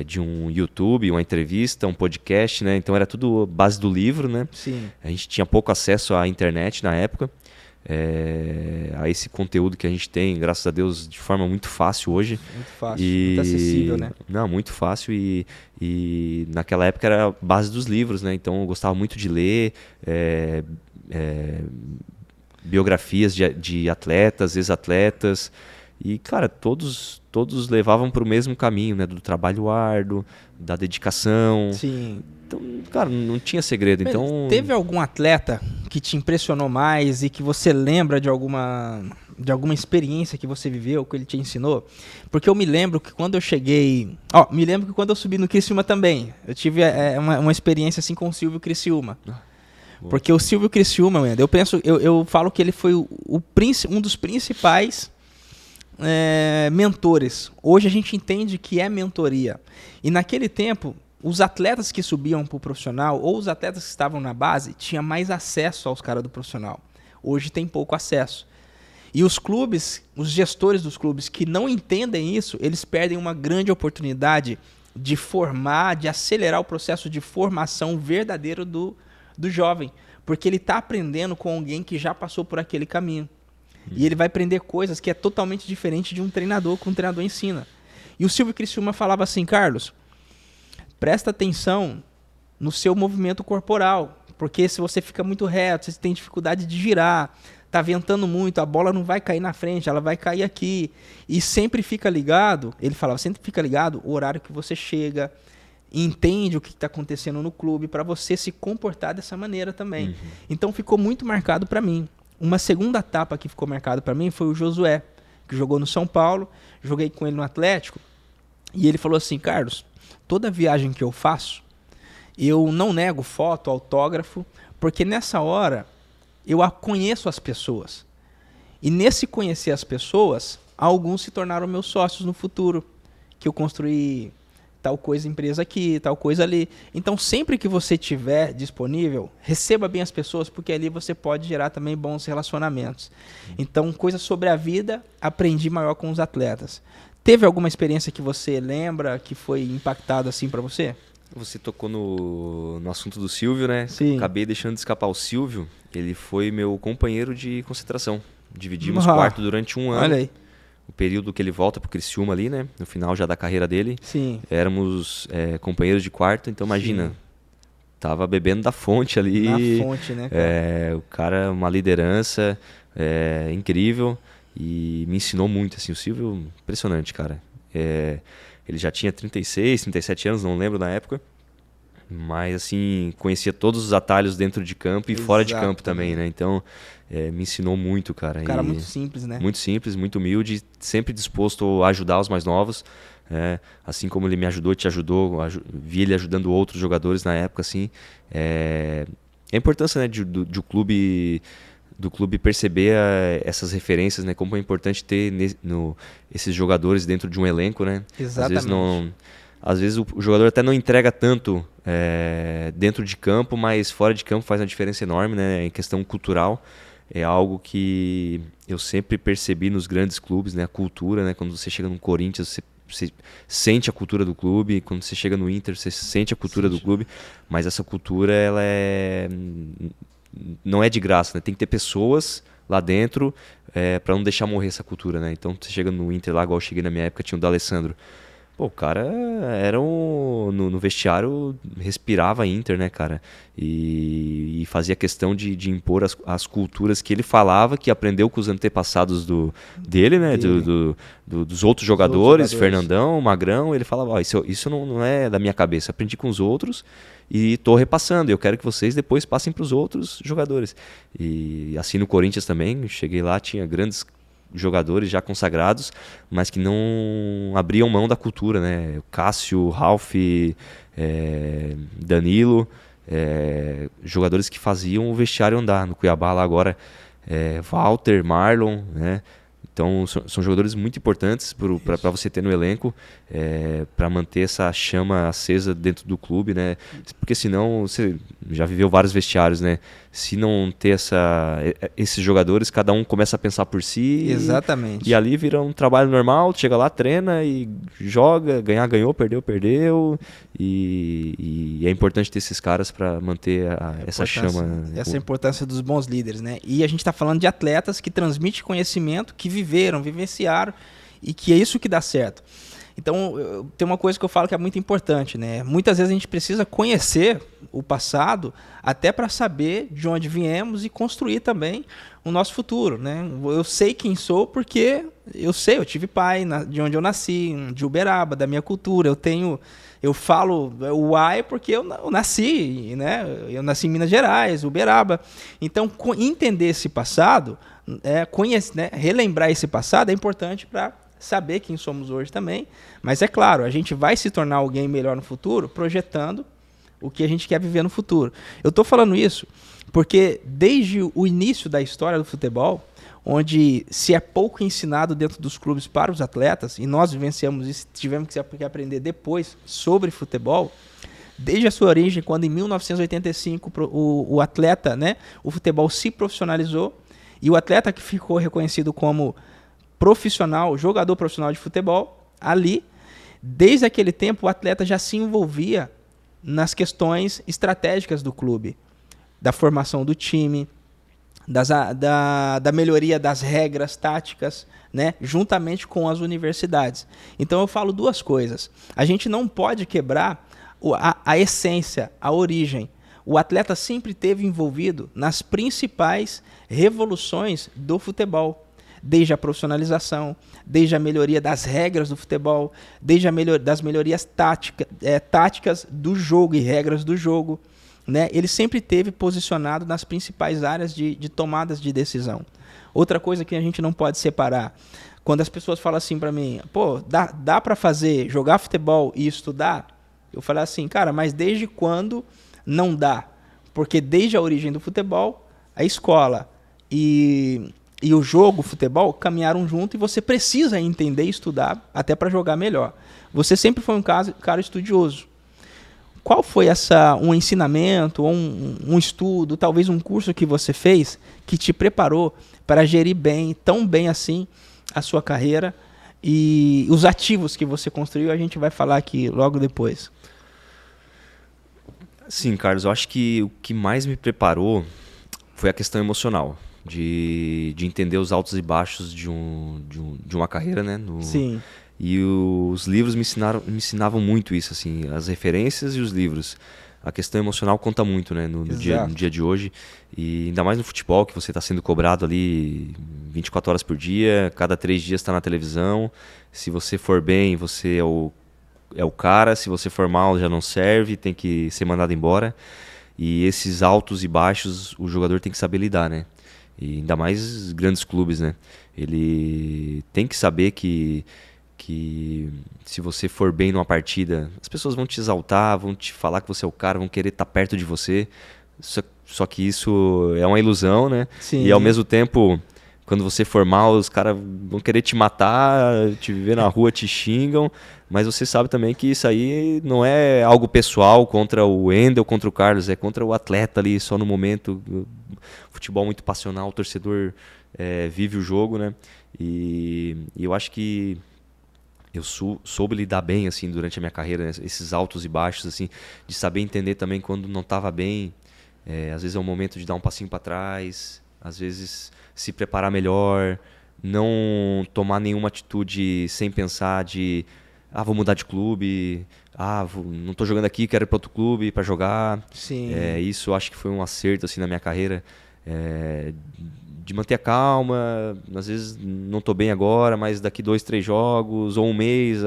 de um YouTube, uma entrevista, um podcast, né? Então, era tudo base do livro, né? Sim. A gente tinha pouco acesso à internet na época. A esse conteúdo que a gente tem, graças a Deus, de forma muito fácil hoje. Muito fácil, muito acessível, né? Não, muito fácil e naquela época era a base dos livros, né? Então eu gostava muito de ler biografias de atletas, ex-atletas e, cara, todos levavam para o mesmo caminho, né? Do trabalho árduo, da dedicação. Sim. Então, cara, não tinha segredo. Então, teve algum atleta que te impressionou mais e que você lembra de alguma experiência que você viveu, que ele te ensinou? Porque eu me lembro que quando eu cheguei... me lembro que quando eu subi no Criciúma também, eu tive uma experiência assim com o Silvio Criciúma. Porque o Silvio Criciúma, eu falo que ele foi um dos principais mentores. Hoje a gente entende que é mentoria. E naquele tempo, os atletas que subiam para o profissional ou os atletas que estavam na base tinham mais acesso aos caras do profissional. Hoje tem pouco acesso. E os clubes, os gestores dos clubes que não entendem isso, eles perdem uma grande oportunidade de formar, de acelerar o processo de formação verdadeiro do jovem. Porque ele está aprendendo com alguém que já passou por aquele caminho. E ele vai aprender coisas que é totalmente diferente de um treinador que um treinador ensina. E o Silvio Criciúma falava assim: Carlos, presta atenção no seu movimento corporal, porque se você fica muito reto, você tem dificuldade de girar, tá ventando muito, a bola não vai cair na frente, ela vai cair aqui. E sempre fica ligado, ele falava, sempre fica ligado o horário que você chega, entende o que está acontecendo no clube, para você se comportar dessa maneira também. Então ficou muito marcado para mim. Uma segunda etapa que ficou marcada para mim foi o Josué, que jogou no São Paulo, joguei com ele no Atlético, e ele falou assim: Carlos, toda viagem que eu faço, eu não nego foto, autógrafo, porque nessa hora eu conheço as pessoas. E nesse conhecer as pessoas, alguns se tornaram meus sócios no futuro, que eu construí tal coisa empresa aqui, tal coisa ali. Então, sempre que você tiver disponível, receba bem as pessoas, porque ali você pode gerar também bons relacionamentos. Então, coisas sobre a vida, aprendi maior com os atletas. Teve alguma experiência que você lembra que foi impactado assim para você? Você tocou no assunto do Silvio, né? Sim. Acabei deixando de escapar. O Silvio, ele foi meu companheiro de concentração. Dividimos quarto durante um ano. Olha aí. O período que ele volta pro Criciúma ali, né? No final já da carreira dele. Sim. Éramos companheiros de quarto, então imagina. Sim. Tava bebendo da fonte ali. Na fonte, né, cara? O cara, uma liderança incrível. E me ensinou muito, assim. O Silvio, impressionante, cara. Ele já tinha 36, 37 anos, não lembro na época. Mas, assim, conhecia todos os atalhos dentro de campo e fora de campo também, né? Então, me ensinou muito, cara. Um cara muito simples, né? Muito simples, muito humilde, sempre disposto a ajudar os mais novos. Assim como ele me ajudou, te ajudou, vi ele ajudando outros jogadores na época, assim. A importância, né, do clube perceber essas referências, né? Como é importante ter esses jogadores dentro de um elenco, né? Exatamente. Às vezes o jogador até não entrega tanto dentro de campo, mas fora de campo faz uma diferença enorme, né? Em questão cultural. É algo que eu sempre percebi nos grandes clubes, né? A cultura, né? Quando você chega no Corinthians, você sente a cultura do clube. Quando você chega no Inter, você sente a cultura do clube. Mas essa cultura, ela é não é de graça, né? Tem que ter pessoas lá dentro para não deixar morrer essa cultura, né? Então você chega no Inter lá, igual eu cheguei na minha época, tinha o D'Alessandro. Pô, o cara era no vestiário, respirava Inter, né, cara? E fazia questão de impor as culturas que ele falava, que aprendeu com os antepassados dele, né? Dos outros jogadores, Fernandão, Magrão. Ele falava, ó, isso não é da minha cabeça, aprendi com os outros e tô repassando. Eu quero que vocês depois passem para os outros jogadores. E assim no Corinthians também, cheguei lá, tinha grandes jogadores já consagrados, mas que não abriam mão da cultura, né? Cássio, Ralf, Danilo, jogadores que faziam o vestiário andar. No Cuiabá lá agora, Walter, Marlon, né? Então são jogadores muito importantes para você ter no elenco, para manter essa chama acesa dentro do clube, né? Porque senão você já viveu vários vestiários, né? Se não ter esses jogadores, cada um começa a pensar por si. Exatamente. E ali vira um trabalho normal, chega lá, treina e joga, ganhar, ganhou, perdeu, perdeu. E é importante ter esses caras para manter essa chama. Essa é a importância dos bons líderes, né? E a gente está falando de atletas que transmitem conhecimento, que vivenciaram, e que é isso que dá certo. Então, tem uma coisa que eu falo que é muito importante, né? Muitas vezes a gente precisa conhecer o passado até para saber de onde viemos e construir também o nosso futuro, né? Eu sei quem sou porque eu tive pai de onde eu nasci, de Uberaba, da minha cultura. Eu falo o Uai porque eu nasci, né? Eu nasci em Minas Gerais, Uberaba. Então, entender esse passado, conhecer, né? Relembrar esse passado é importante para saber quem somos hoje também. Mas é claro, a gente vai se tornar alguém melhor no futuro projetando o que a gente quer viver no futuro. Eu estou falando isso porque desde o início da história do futebol, onde se é pouco ensinado dentro dos clubes para os atletas, e nós vivenciamos isso, tivemos que aprender depois sobre futebol, desde a sua origem, quando em 1985 o atleta, né, o futebol se profissionalizou, e o atleta que ficou reconhecido como profissional, jogador profissional de futebol, ali, desde aquele tempo, o atleta já se envolvia nas questões estratégicas do clube, da formação do time, da melhoria das regras táticas, né, juntamente com as universidades. Então eu falo duas coisas. A gente não pode quebrar a essência, a origem. O atleta sempre esteve envolvido nas principais revoluções do futebol. Desde a profissionalização, desde a melhoria das regras do futebol, desde das melhorias táticas do jogo e regras do jogo, né? Ele sempre esteve posicionado nas principais áreas de tomadas de decisão. Outra coisa que a gente não pode separar, quando as pessoas falam assim para mim, pô, dá para jogar futebol e estudar? Eu falo assim, cara, mas desde quando não dá? Porque desde a origem do futebol, a escola e o jogo, o futebol, caminharam junto, e você precisa entender e estudar até para jogar melhor. Você sempre foi um cara estudioso. Qual foi um ensinamento, ou um estudo, talvez um curso que você fez que te preparou para gerir tão bem assim, a sua carreira e os ativos que você construiu? A gente vai falar aqui logo depois. Sim, Carlos, eu acho que o que mais me preparou foi a questão emocional. De entender os altos e baixos de uma carreira, né? Sim. E os livros me ensinavam muito isso, assim, as referências e os livros. A questão emocional conta muito, né? No dia de hoje. E ainda mais no futebol, que você está sendo cobrado ali 24 horas por dia, cada 3 dias está na televisão. Se você for bem, você é o cara. Se você for mal, já não serve, tem que ser mandado embora. E esses altos e baixos, o jogador tem que saber lidar, né? E ainda mais grandes clubes, né? Ele tem que saber que se você for bem numa partida, as pessoas vão te exaltar, vão te falar que você é o cara, vão querer estar perto de você. Só que isso é uma ilusão, né? Sim. E ao mesmo tempo, quando você for mal, os caras vão querer te matar, te ver na rua, te xingam. Mas você sabe também que isso aí não é algo pessoal contra o Wendel, contra o Carlos, é contra o atleta ali, só no momento. Futebol muito passional, o torcedor vive o jogo, né? E eu acho que eu soube lidar bem assim durante a minha carreira, né? Esses altos e baixos, assim, de saber entender também quando não estava bem, Às vezes é um momento de dar um passinho para trás, às vezes se preparar melhor, não tomar nenhuma atitude sem pensar vou mudar de clube, não estou jogando aqui, quero ir para outro clube para jogar. Sim. Isso eu acho que foi um acerto assim, na minha carreira, de manter a calma. Às vezes não estou bem agora, mas daqui 2, 3 jogos ou um mês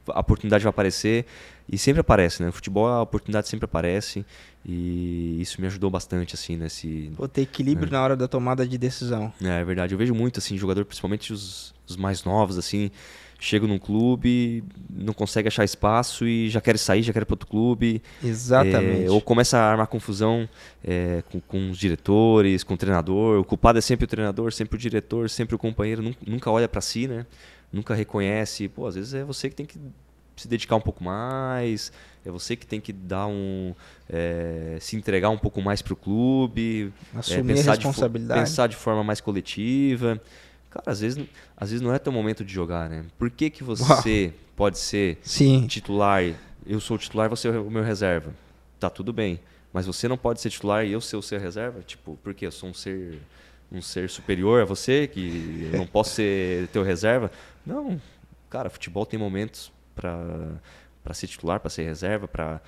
a oportunidade vai aparecer. E sempre aparece, né? No futebol a oportunidade sempre aparece e isso me ajudou bastante, assim, nesse... Ter equilíbrio na hora da tomada de decisão. É verdade. Eu vejo muito, assim, jogador, principalmente os mais novos, assim, chegam num clube, não consegue achar espaço e já quer sair, já quer ir para outro clube. Exatamente. Ou começa a armar confusão com os diretores, com o treinador. O culpado é sempre o treinador, sempre o diretor, sempre o companheiro. Nunca olha para si, né? Nunca reconhece. Às vezes é você que tem que se dedicar um pouco mais, é você que tem que dar se entregar um pouco mais para o clube, assumir a responsabilidade, pensar de forma mais coletiva. Cara, às vezes não é teu momento de jogar, né? Por que você pode ser titular? Eu sou o titular, você é o meu reserva. Tá tudo bem, mas você não pode ser titular e eu ser o seu reserva? Tipo, por quê? Eu sou um ser superior a você, que eu não posso ser teu reserva? Não, cara, futebol tem momentos para ser titular, para ser reserva, para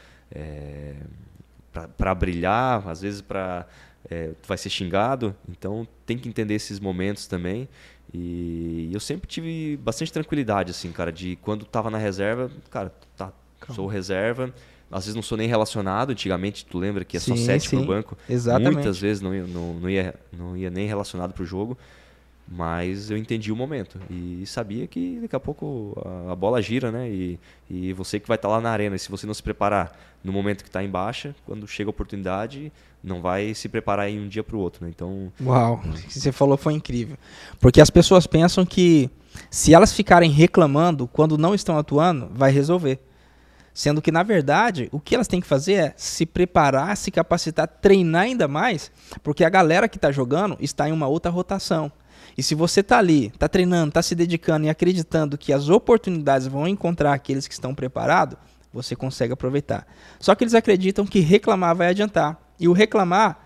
brilhar, às vezes tu vai ser xingado, então tem que entender esses momentos também. E eu sempre tive bastante tranquilidade, assim, cara, de quando tava na reserva, cara, sou reserva, às vezes não sou nem relacionado. Antigamente, tu lembra que é só 7 pro banco? Exatamente. Muitas vezes não ia nem relacionado pro jogo. Mas eu entendi o momento e sabia que daqui a pouco a bola gira, né? E você que vai estar lá na arena, e se você não se preparar no momento que está em baixa, quando chega a oportunidade, não vai se preparar em um dia para o outro, né? Então... Uau, o que você falou foi incrível. Porque as pessoas pensam que se elas ficarem reclamando quando não estão atuando, vai resolver. Sendo que, na verdade, o que elas têm que fazer é se preparar, se capacitar, treinar ainda mais, porque a galera que está jogando está em uma outra rotação. E se você está ali, está treinando, está se dedicando e acreditando que as oportunidades vão encontrar aqueles que estão preparados, você consegue aproveitar. Só que eles acreditam que reclamar vai adiantar. E o reclamar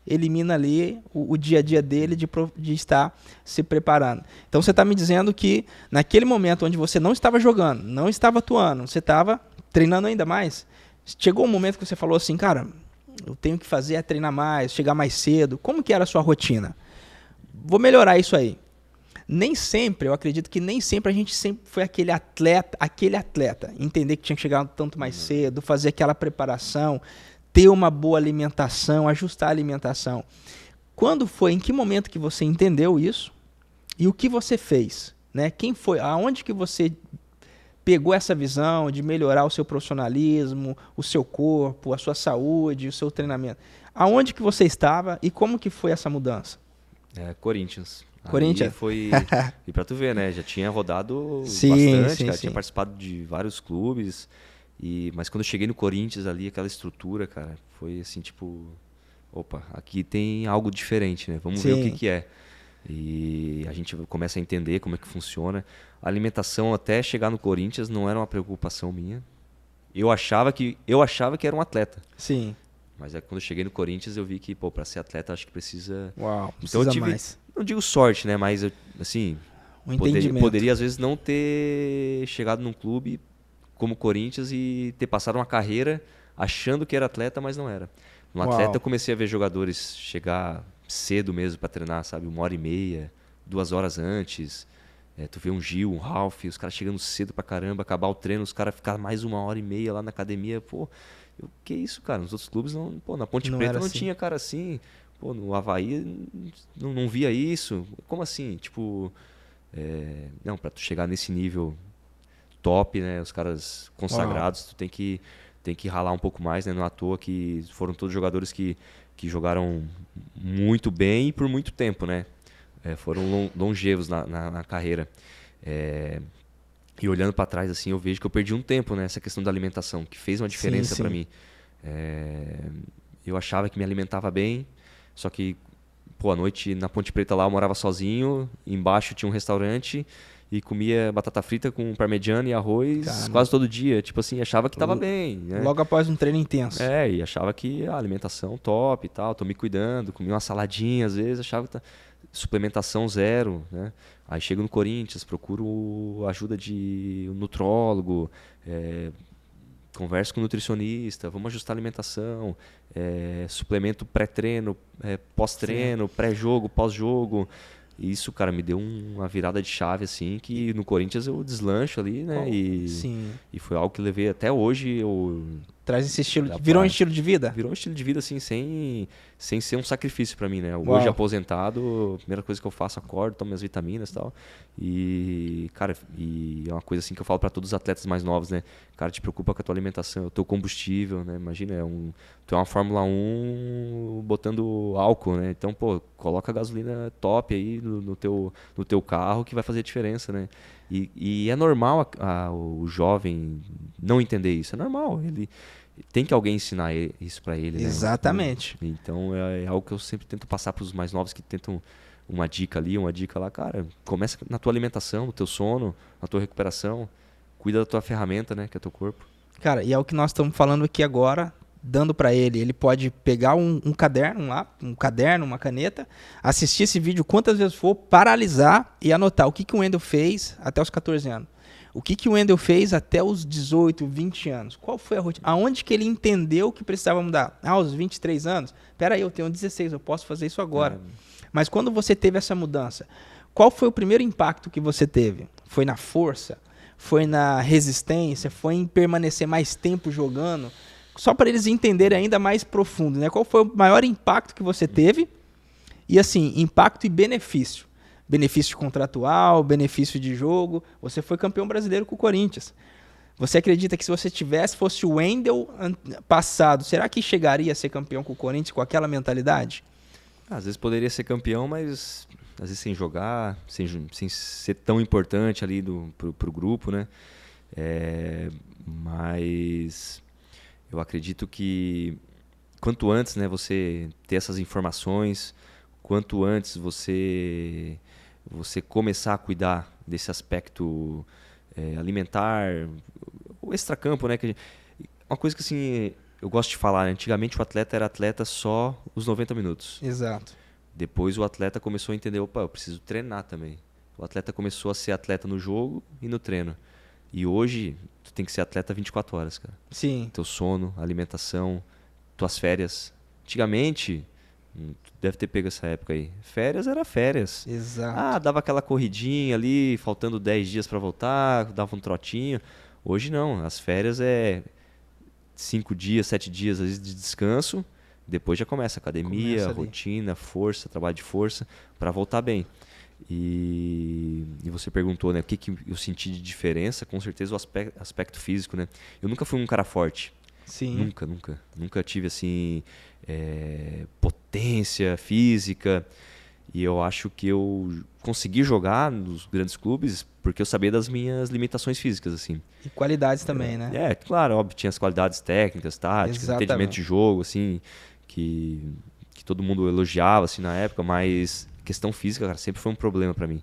elimina ali o dia a dia dele de estar se preparando. Então você está me dizendo que naquele momento onde você não estava jogando, não estava atuando, você estava treinando ainda mais, chegou um momento que você falou assim, cara, eu tenho que fazer é treinar mais, chegar mais cedo. Como que era a sua rotina? Vou melhorar isso aí. Nem sempre, eu acredito que nem sempre a gente sempre foi aquele atleta, entender que tinha que chegar um tanto mais cedo, fazer aquela preparação, ter uma boa alimentação, ajustar a alimentação. Quando foi, em que momento que você entendeu isso e o que você fez? Né? Quem foi, aonde que você pegou essa visão de melhorar o seu profissionalismo, o seu corpo, a sua saúde, o seu treinamento? Aonde que você estava e como que foi essa mudança? Corinthians. Corinthians? Foi... E pra tu ver, né? Já tinha rodado sim, bastante, sim, cara. sim. Tinha participado de vários clubes. Mas quando eu cheguei no Corinthians ali, aquela estrutura, cara, foi assim, tipo... Opa, aqui tem algo diferente, né? Vamos ver o que é. E a gente começa a entender como é que funciona. A alimentação até chegar no Corinthians não era uma preocupação minha. Eu achava que era um atleta. Sim. Mas quando eu cheguei no Corinthians, eu vi que, para ser atleta, acho que precisa... Uau, então eu tive, mais. Não digo sorte, né? Mas, assim, poderia, às vezes, não ter chegado num clube como o Corinthians e ter passado uma carreira achando que era atleta, mas não era. No atleta, eu comecei a ver jogadores chegar cedo mesmo para treinar, sabe? 1h30, 2 horas antes. Tu vê um Gil, um Ralf, os caras chegando cedo pra caramba, acabar o treino, os caras ficar mais 1h30 lá na academia, que isso, cara? Nos outros clubes, na Ponte Preta não tinha cara assim. No Avaí não via isso. Como assim? Tipo, não, pra tu chegar nesse nível top, né? Os caras consagrados, tu tem que ralar um pouco mais, né? Não à toa que foram todos jogadores que jogaram muito bem e por muito tempo, né? Foram longevos na carreira. E olhando para trás, assim, eu vejo que eu perdi um tempo nessa questão da alimentação, que fez uma diferença para mim. Eu achava que me alimentava bem, só que, à noite na Ponte Preta lá eu morava sozinho, embaixo tinha um restaurante e comia batata frita com parmegiana e arroz Caramba. quase todo dia. Tipo assim, achava que tava bem, né? Logo após um treino intenso. E achava que a alimentação top e tal, tô me cuidando, comia uma saladinha às vezes, achava que suplementação zero, né? Aí chego no Corinthians, procuro ajuda de um nutrólogo, converso com o nutricionista, vamos ajustar a alimentação, suplemento pré-treino, pós-treino, pré-jogo, pós-jogo. E isso, cara, me deu uma virada de chave, assim, que no Corinthians eu deslancho ali, né? Sim. E foi algo que levei até hoje. Traz esse estilo, virou um estilo de vida? Virou um estilo de vida, assim, sem ser um sacrifício pra mim, né? Uau. Hoje, aposentado, a primeira coisa que eu faço, acordo, tomo minhas vitaminas e tal. E, cara, é uma coisa assim que eu falo pra todos os atletas mais novos, né? Cara, te preocupa com a tua alimentação, o teu combustível, né? Imagina, tu é uma Fórmula 1 botando álcool, né? Então, pô, coloca gasolina top aí no teu carro que vai fazer diferença, né? E é normal o jovem não entender isso, é normal, ele tem que alguém ensinar isso pra ele, né? Exatamente. Então é algo que eu sempre tento passar pros mais novos que tentam uma dica ali, uma dica lá, cara, começa na tua alimentação, no teu sono, na tua recuperação, cuida da tua ferramenta, né, que é teu corpo. Cara, e é o que nós estamos falando aqui agora, dando pra ele. Ele pode pegar um caderno lá, uma caneta, assistir esse vídeo quantas vezes for, paralisar e anotar o que o Wendel fez até os 14 anos. O que o Wendel fez até os 18, 20 anos? Qual foi a rotina? Aonde que ele entendeu que precisava mudar? Aos 23 anos? Peraí, eu tenho 16, eu posso fazer isso agora. Mas quando você teve essa mudança, qual foi o primeiro impacto que você teve? Foi na força? Foi na resistência? Foi em permanecer mais tempo jogando? Só para eles entenderem ainda mais profundo, né? Qual foi o maior impacto que você teve? E assim, impacto e benefício. Benefício contratual, benefício de jogo. Você foi campeão brasileiro com o Corinthians. Você acredita que se você fosse o Wendel passado, será que chegaria a ser campeão com o Corinthians com aquela mentalidade? Às vezes poderia ser campeão, mas às vezes sem jogar, sem ser tão importante ali pro grupo, né? Mas eu acredito que quanto antes, né, você ter essas informações, quanto antes você começar a cuidar desse aspecto alimentar, o extracampo, né? Uma coisa que assim, eu gosto de falar, né? Antigamente o atleta era atleta só os 90 minutos. Exato. Depois o atleta começou a entender, opa, eu preciso treinar também. O atleta começou a ser atleta no jogo e no treino. E hoje, tu tem que ser atleta 24 horas, cara. Sim. Teu sono, alimentação, tuas férias. Antigamente, tu deve ter pego essa época aí. Férias era férias. Exato. Dava aquela corridinha ali, faltando 10 dias pra voltar, dava um trotinho. Hoje não, as férias é 5 dias, 7 dias às vezes de descanso. Depois já começa academia, rotina, força, trabalho de força, para voltar bem. E você perguntou, né, o que eu senti de diferença? Com certeza o aspecto físico, né? Eu nunca fui um cara forte. Sim. Nunca tive, assim, potência física. E eu acho que eu consegui jogar nos grandes clubes porque eu sabia das minhas limitações físicas, assim. E qualidades também, né? Claro, óbvio, tinha as qualidades técnicas, táticas, entendimento de jogo, assim, que todo mundo elogiava, assim, na época, mas questão física, cara, sempre foi um problema para mim.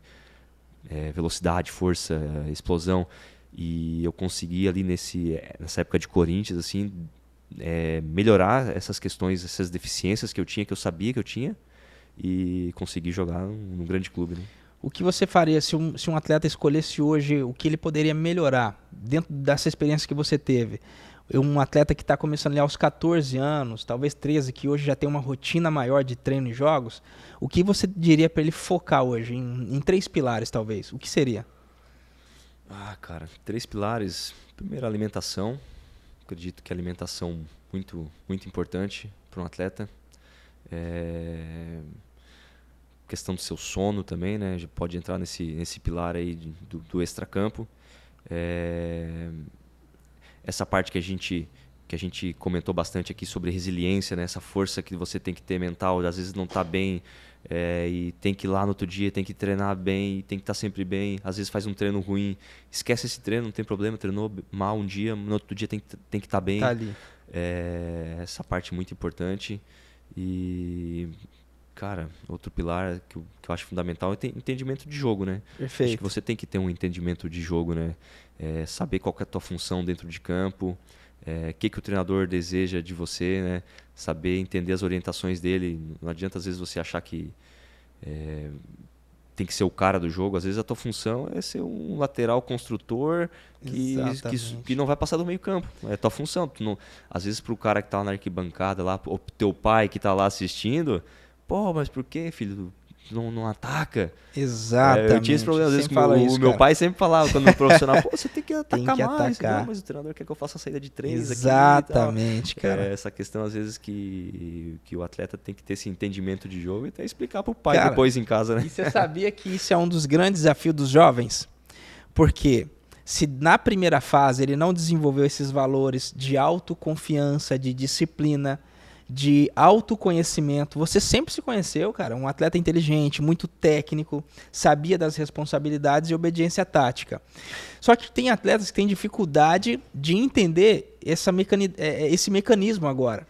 Velocidade, força, explosão. E eu consegui ali nessa época de Corinthians, assim, melhorar essas questões, essas deficiências que eu tinha, que eu sabia que eu tinha, e conseguir jogar num grande clube, né? O que você faria se um atleta escolhesse hoje o que ele poderia melhorar dentro dessa experiência que você teve? Um atleta que está começando ali aos 14 anos, talvez 13, que hoje já tem uma rotina maior de treino e jogos, o que você diria para ele focar hoje? Em 3 pilares, talvez. O que seria? Cara, 3 pilares. Primeiro, alimentação. Acredito que a alimentação muito, muito importante para um atleta. Questão do seu sono também, né? Já pode entrar nesse pilar aí do extracampo. Essa parte que a gente comentou bastante aqui sobre resiliência, né? Essa força que você tem que ter mental, às vezes não está bem e tem que ir lá no outro dia, tem que treinar bem, tem que estar sempre bem. Às vezes faz um treino ruim, esquece esse treino, não tem problema, treinou mal um dia, no outro dia tem que estar bem. Tá ali. Essa parte muito importante. E Cara, outro pilar que eu acho fundamental é entendimento de jogo, né? Perfeito. Acho que você tem que ter um entendimento de jogo, né? Saber qual que é a tua função dentro de campo, o que o treinador deseja de você, né? Saber entender as orientações dele. Não adianta às vezes você achar que tem que ser o cara do jogo. Às vezes a tua função é ser um lateral construtor que não vai passar do meio campo. É a tua função. Às vezes pro cara que tá lá na arquibancada, lá, ou pro teu pai que tá lá assistindo, pô, mas por que, filho? Não ataca. Exatamente. Eu tinha esse problema, às vezes, o meu pai sempre falava, quando no profissional, pô, você tem que atacar mais. Não, mas o treinador quer que eu faça a saída de 3 aqui. Exatamente, cara. Essa questão, às vezes, que o atleta tem que ter esse entendimento de jogo e até explicar pro pai depois em casa, né? E você sabia que isso é um dos grandes desafios dos jovens? Porque se na primeira fase ele não desenvolveu esses valores de autoconfiança, de disciplina, de autoconhecimento. Você sempre se conheceu, cara, um atleta inteligente, muito técnico, sabia das responsabilidades e obediência tática. Só que tem atletas que têm dificuldade de entender esse mecanismo agora.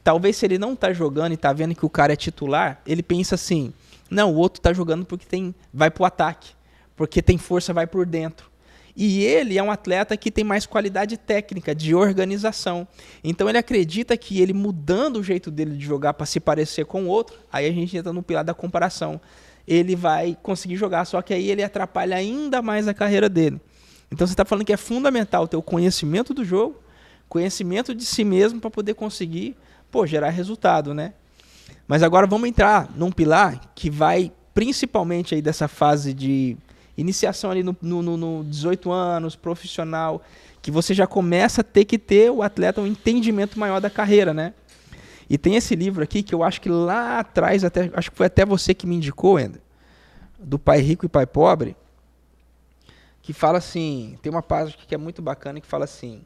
Talvez se ele não tá jogando e tá vendo que o cara é titular, ele pensa assim, não, o outro tá jogando porque vai pro ataque, porque tem força, vai por dentro. E ele é um atleta que tem mais qualidade técnica, de organização. Então ele acredita que ele mudando o jeito dele de jogar para se parecer com o outro, aí a gente entra no pilar da comparação. Ele vai conseguir jogar, só que aí ele atrapalha ainda mais a carreira dele. Então você está falando que é fundamental ter o conhecimento do jogo, conhecimento de si mesmo para poder conseguir, gerar resultado, né? Mas agora vamos entrar num pilar que vai principalmente aí dessa fase de iniciação ali no 18 anos, profissional, que você já começa a ter o atleta um entendimento maior da carreira, né? E tem esse livro aqui que eu acho que lá atrás, acho que foi até você que me indicou, Ender, do Pai Rico e Pai Pobre, que fala assim, tem uma página que é muito bacana que fala assim,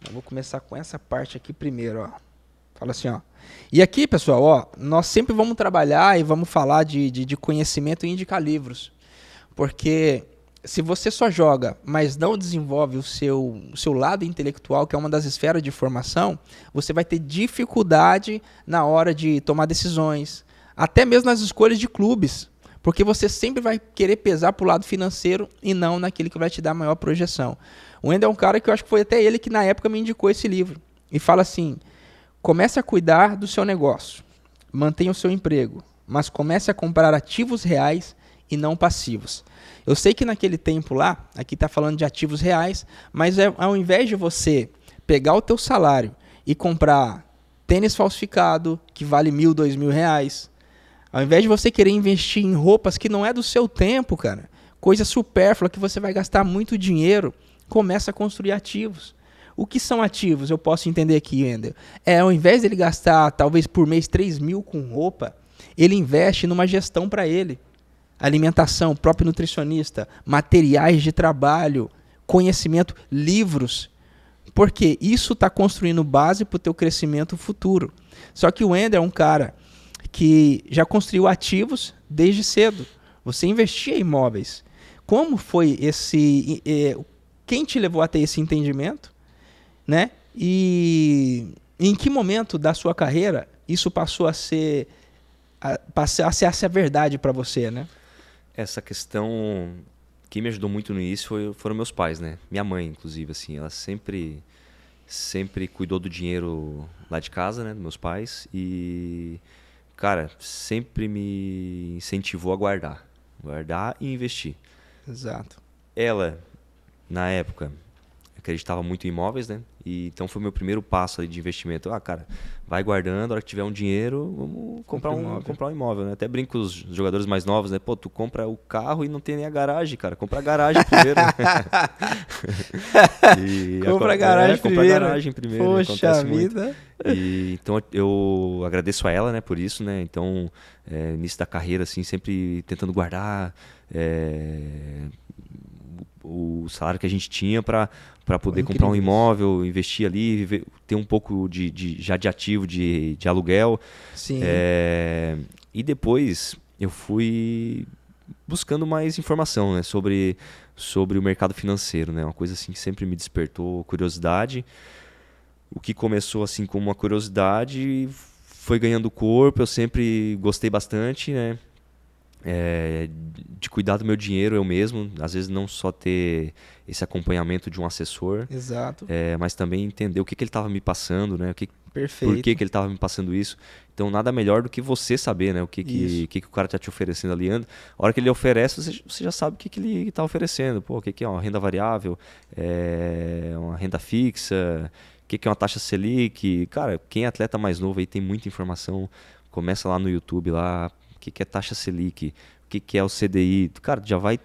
eu vou começar com essa parte aqui primeiro, ó. Fala assim, ó. E aqui, pessoal, ó, nós sempre vamos trabalhar e vamos falar de conhecimento e indicar livros. Porque se você só joga, mas não desenvolve o seu lado intelectual, que é uma das esferas de formação, você vai ter dificuldade na hora de tomar decisões, até mesmo nas escolhas de clubes, porque você sempre vai querer pesar para o lado financeiro e não naquele que vai te dar maior projeção. O Ender é um cara que eu acho que foi até ele que na época me indicou esse livro, e fala assim, comece a cuidar do seu negócio, mantenha o seu emprego, mas comece a comprar ativos reais e não passivos. Eu sei que naquele tempo lá, aqui está falando de ativos reais, mas ao invés de você pegar o teu salário e comprar tênis falsificado, que vale R$1.000, R$2.000, ao invés de você querer investir em roupas que não é do seu tempo, cara, coisa supérflua que você vai gastar muito dinheiro, começa a construir ativos. O que são ativos? Eu posso entender aqui, Ender. Ao invés dele gastar, talvez por mês, 3.000 com roupa, ele investe numa gestão para ele. Alimentação, próprio nutricionista, materiais de trabalho, conhecimento, livros. Porque isso está construindo base para o teu crescimento futuro. Só que o Ender é um cara que já construiu ativos desde cedo. Você investia em imóveis. Como foi esse... quem te levou a ter esse entendimento? Né? E em que momento da sua carreira isso passou a ser essa verdade para você, né? Essa questão, quem me ajudou muito no início foram meus pais, né? Minha mãe, inclusive, assim, ela sempre cuidou do dinheiro lá de casa, né? Dos meus pais e, cara, sempre me incentivou a guardar e investir. Exato. Ela, na época, acreditava muito em imóveis, né? E então foi meu primeiro passo ali de investimento. Cara, vai guardando, a hora que tiver um dinheiro, vamos comprar um imóvel, né? Até brinco com os jogadores mais novos, né? Pô, tu compra o carro e não tem nem a garagem, cara. Compra a garagem primeiro. Compra a garagem primeiro. Compra a garagem primeiro. Poxa vida. E, então eu agradeço a ela, né, por isso, né? Então, início da carreira, assim, sempre tentando guardar o salário que a gente tinha para poder comprar um imóvel, investir ali, ter um pouco já de ativo de aluguel. Sim. E depois eu fui buscando mais informação, né, sobre o mercado financeiro, né, uma coisa assim que sempre me despertou curiosidade. O que começou assim como uma curiosidade foi ganhando corpo, eu sempre gostei bastante, né? De cuidar do meu dinheiro eu mesmo, às vezes não só ter esse acompanhamento de um assessor, Exato. mas também entender o que ele estava me passando, né? Perfeito. Por que ele estava me passando isso. Então nada melhor do que você saber, né? O que o cara está te oferecendo ali. A hora que ele oferece, você já sabe o que ele está oferecendo. Pô, o que é uma renda variável, uma renda fixa, o que é uma taxa Selic. Cara, quem é atleta mais novo aí tem muita informação. Começa lá no YouTube, lá, o que é taxa Selic, o que é o CDI. Cara, já vai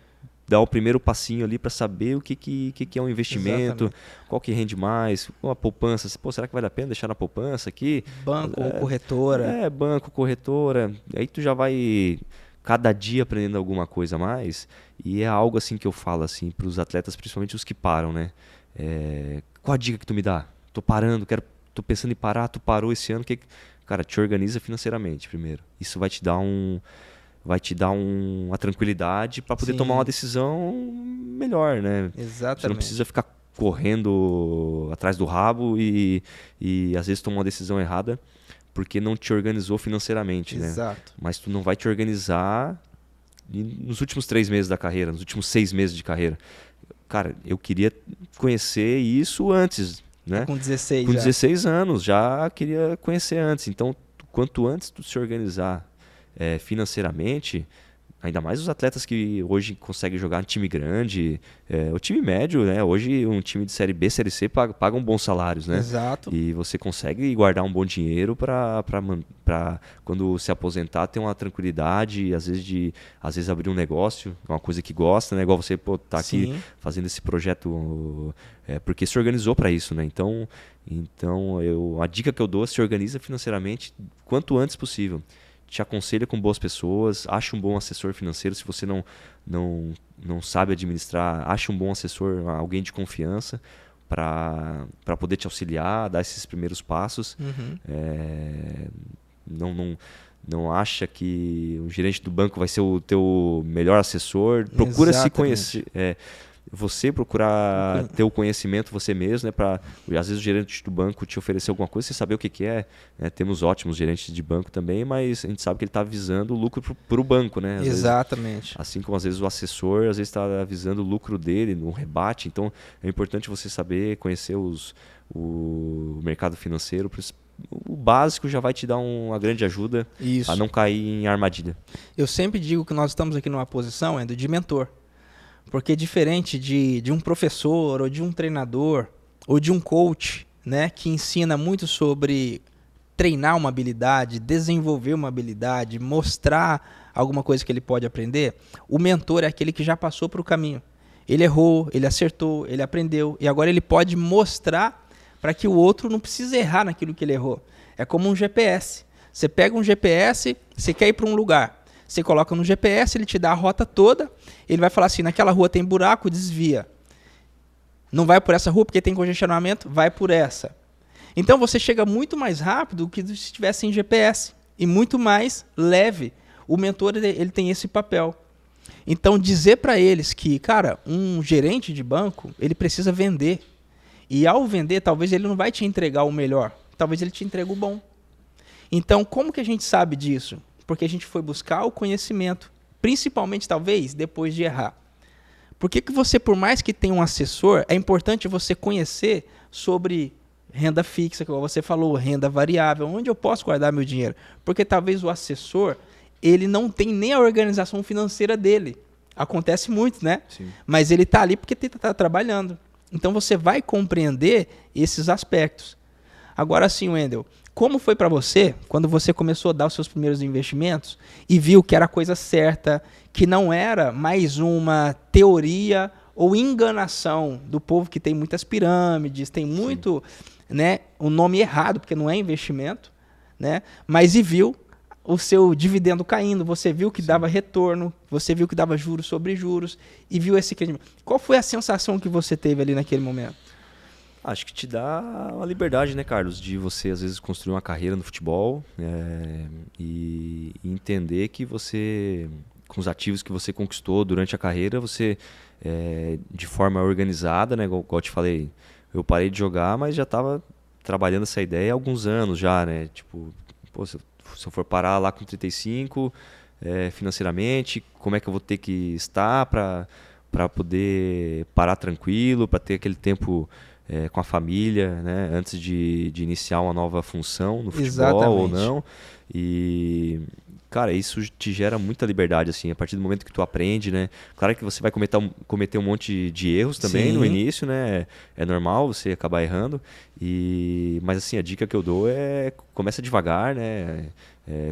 dar o primeiro passinho ali para saber o que é um investimento, Exatamente. qual que rende mais, uma poupança. Pô, será que vale a pena deixar na poupança aqui? Banco ou corretora. Banco, corretora. Aí tu já vai cada dia aprendendo alguma coisa a mais. E é algo assim que eu falo assim para os atletas, principalmente os que param, né? Qual a dica que tu me dá? Tô parando, tô pensando em parar, tu parou esse ano. Cara, te organiza financeiramente primeiro. Isso vai te dar uma tranquilidade para poder tomar uma decisão melhor, né? Exatamente. Você não precisa ficar correndo atrás do rabo e às vezes tomar uma decisão errada porque não te organizou financeiramente, Exato. né? Mas tu não vai te organizar nos últimos 3 meses da carreira, nos últimos 6 meses de carreira. Cara, eu queria conhecer isso antes, né? Com 16 Com já. 16 anos, já queria conhecer antes. Então, quanto antes tu se organizar financeiramente, ainda mais os atletas que hoje conseguem jogar em time grande, o time médio, né? Hoje um time de Série B, Série C pagam bons salários, né? Exato. E você consegue guardar um bom dinheiro para quando se aposentar ter uma tranquilidade, às vezes abrir um negócio, uma coisa que gosta, né? Igual você tá aqui fazendo esse projeto porque se organizou para isso, né? Então a dica que eu dou, se organiza financeiramente quanto antes possível. Te aconselha com boas pessoas, acha um bom assessor financeiro. Se você não sabe administrar, acha um bom assessor, alguém de confiança para poder te auxiliar, dar esses primeiros passos. Não acha que o gerente do banco vai ser o teu melhor assessor. Procura se conhecer. Você procurar ter o conhecimento você mesmo, né? Às vezes o gerente do banco te oferecer alguma coisa, você saber o que é. Né? Temos ótimos gerentes de banco também, mas a gente sabe que ele está visando o lucro para o banco, né? Exatamente. Assim como às vezes o assessor às vezes está visando o lucro dele no rebate. Então é importante você saber conhecer o mercado financeiro. O básico já vai te dar uma grande ajuda a não cair em armadilha. Eu sempre digo que nós estamos aqui numa posição de mentor. Porque diferente de um professor, ou de um treinador, ou de um coach, né, que ensina muito sobre treinar uma habilidade, desenvolver uma habilidade, mostrar alguma coisa que ele pode aprender, o mentor é aquele que já passou por o caminho. Ele errou, ele acertou, ele aprendeu, e agora ele pode mostrar para que o outro não precise errar naquilo que ele errou. É como um GPS. Você pega um GPS, você quer ir para um lugar. Você coloca no GPS, ele te dá a rota toda, ele vai falar assim, naquela rua tem buraco, desvia. Não vai por essa rua porque tem congestionamento, vai por essa. Então você chega muito mais rápido do que se estivesse em GPS e muito mais leve. O mentor ele tem esse papel. Então dizer para eles que, cara, um gerente de banco, ele precisa vender. E ao vender, talvez ele não vai te entregar o melhor, talvez ele te entregue o bom. Então como que a gente sabe disso? Porque a gente foi buscar o conhecimento, principalmente, talvez, depois de errar. Por que você, por mais que tenha um assessor, é importante você conhecer sobre renda fixa, como você falou, renda variável, onde eu posso guardar meu dinheiro? Porque talvez o assessor, ele não tem nem a organização financeira dele. Acontece muito, né? Sim. Mas ele está ali porque está trabalhando. Então você vai compreender esses aspectos. Agora sim, Wendel, como foi para você quando você começou a dar os seus primeiros investimentos e viu que era a coisa certa, que não era mais uma teoria ou enganação do povo que tem muitas pirâmides, tem muito, né, o nome errado, porque não é investimento, né? Mas e viu o seu dividendo caindo, você viu que dava retorno, você viu que dava juros sobre juros e viu esse crescimento. Qual foi a sensação que você teve ali naquele momento? Acho que te dá uma liberdade, né, Carlos, de você às vezes construir uma carreira no futebol e entender que você, com os ativos que você conquistou durante a carreira, você, de forma organizada, né, igual eu te falei, eu parei de jogar, mas já estava trabalhando essa ideia há alguns anos já, né, tipo, pô, se eu for parar lá com 35, financeiramente, como é que eu vou ter que estar para poder parar tranquilo, para ter aquele tempo com a família, né, antes de iniciar uma nova função no futebol ou não. E, cara, isso te gera muita liberdade, assim, a partir do momento que tu aprende, né? Claro que você vai cometer um monte de erros também no início, né? É normal você acabar errando. Mas, assim, a dica que eu dou começa devagar, né?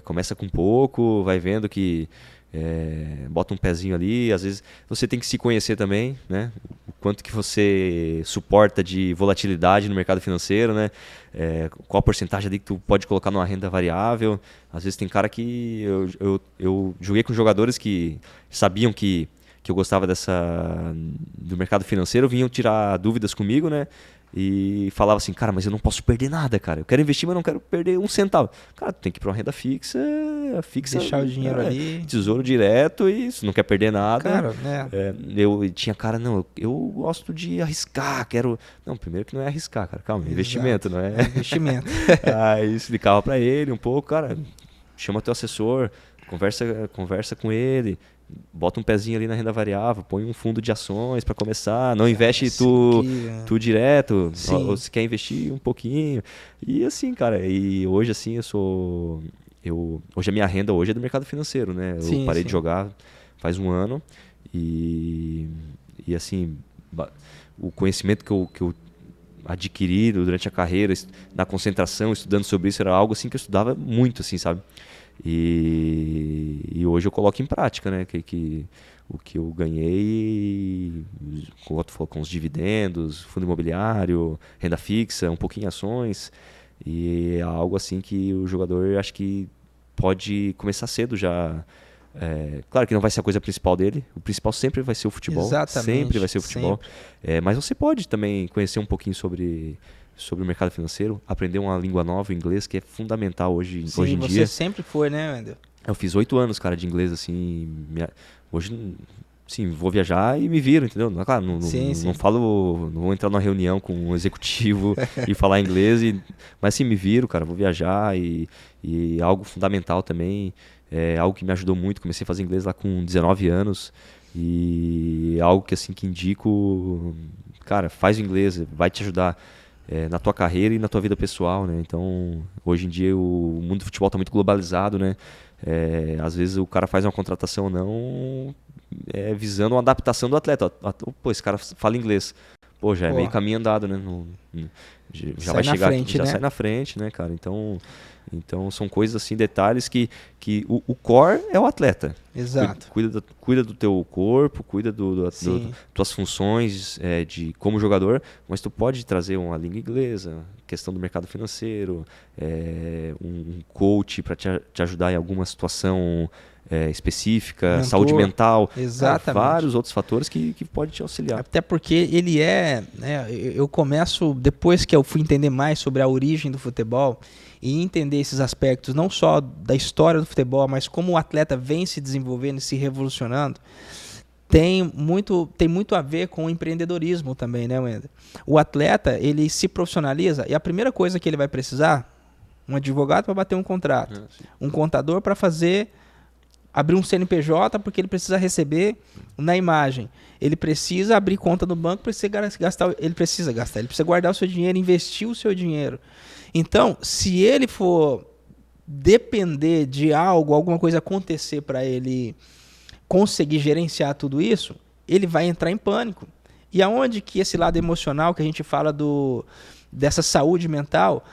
Começa com pouco, vai vendo que bota um pezinho ali. Às vezes você tem que se conhecer também, né? O quanto que você suporta de volatilidade no mercado financeiro, né? Qual a porcentagem ali que tu pode colocar numa renda variável. Às vezes tem cara que eu joguei com jogadores que sabiam que eu gostava do mercado financeiro, vinham tirar dúvidas comigo, né? E falava assim, cara, mas eu não posso perder nada, cara. Eu quero investir, mas não quero perder um centavo. Cara, tu tem que ir pra uma renda fixa, deixar o dinheiro ali. Tesouro direto, e se não quer perder nada. Cara, eu tinha cara, não, eu gosto de arriscar, quero... Não, primeiro que não é arriscar, cara, calma, investimento, não é? Investimento. Aí explicava pra ele um pouco, cara, chama teu assessor, conversa com ele, bota um pezinho ali na renda variável, põe um fundo de ações para começar, não investe tu direto, ou se quer investir um pouquinho. E assim, cara, e hoje assim hoje a minha renda hoje é do mercado financeiro, né? Eu parei de jogar faz um ano e assim, o conhecimento que eu adquiri durante a carreira, na concentração, estudando sobre isso, era algo assim que eu estudava muito, assim, sabe? E hoje eu coloco em prática, né? Que o que eu ganhei, com os dividendos, fundo imobiliário, renda fixa, um pouquinho em ações. E é algo assim que o jogador, acho que pode começar cedo já. Claro que não vai ser a coisa principal dele. O principal sempre vai ser o futebol. Exatamente, sempre vai ser o futebol. Mas você pode também conhecer um pouquinho sobre o mercado financeiro, aprender uma língua nova, o inglês, que é fundamental hoje em dia. Você sempre foi, né, Wendel? Eu fiz 8 anos, cara, de inglês, assim. Hoje, sim, vou viajar e me viro, entendeu? Claro, não falo, não vou entrar numa reunião com um executivo e falar inglês, mas sim, me viro, cara, vou viajar e algo fundamental também, algo que me ajudou muito. Comecei a fazer inglês lá com 19 anos e algo que, assim, que indico, cara, faz o inglês, vai te ajudar na tua carreira e na tua vida pessoal, né? Então, hoje em dia o mundo do futebol está muito globalizado, né? Às vezes o cara faz uma contratação ou não visando uma adaptação do atleta. Pô, esse cara fala inglês. Pô, já é meio caminho andado, né? Já vai chegar aqui, já sai na frente, né, cara? Então são coisas assim, detalhes que o core é o atleta. Exato. Cuida do teu corpo, cuida tuas funções como jogador, mas tu pode trazer uma língua inglesa, questão do mercado financeiro, um coach para te ajudar em alguma situação específica, saúde mental, exatamente. Vários outros fatores que podem te auxiliar. Até porque ele eu começo, depois que eu fui entender mais sobre a origem do futebol e entender esses aspectos, não só da história do futebol, mas como o atleta vem se desenvolvendo e se revolucionando, tem muito a ver com o empreendedorismo também, né, Wendel? O atleta, ele se profissionaliza e a primeira coisa que ele vai precisar, um advogado para bater um contrato, um contador para abrir um CNPJ, porque ele precisa receber na imagem. Ele precisa abrir conta no banco, ele precisa guardar o seu dinheiro, investir o seu dinheiro. Então, se ele for depender de alguma coisa acontecer para ele conseguir gerenciar tudo isso, ele vai entrar em pânico. E aonde que esse lado emocional que a gente fala dessa saúde mental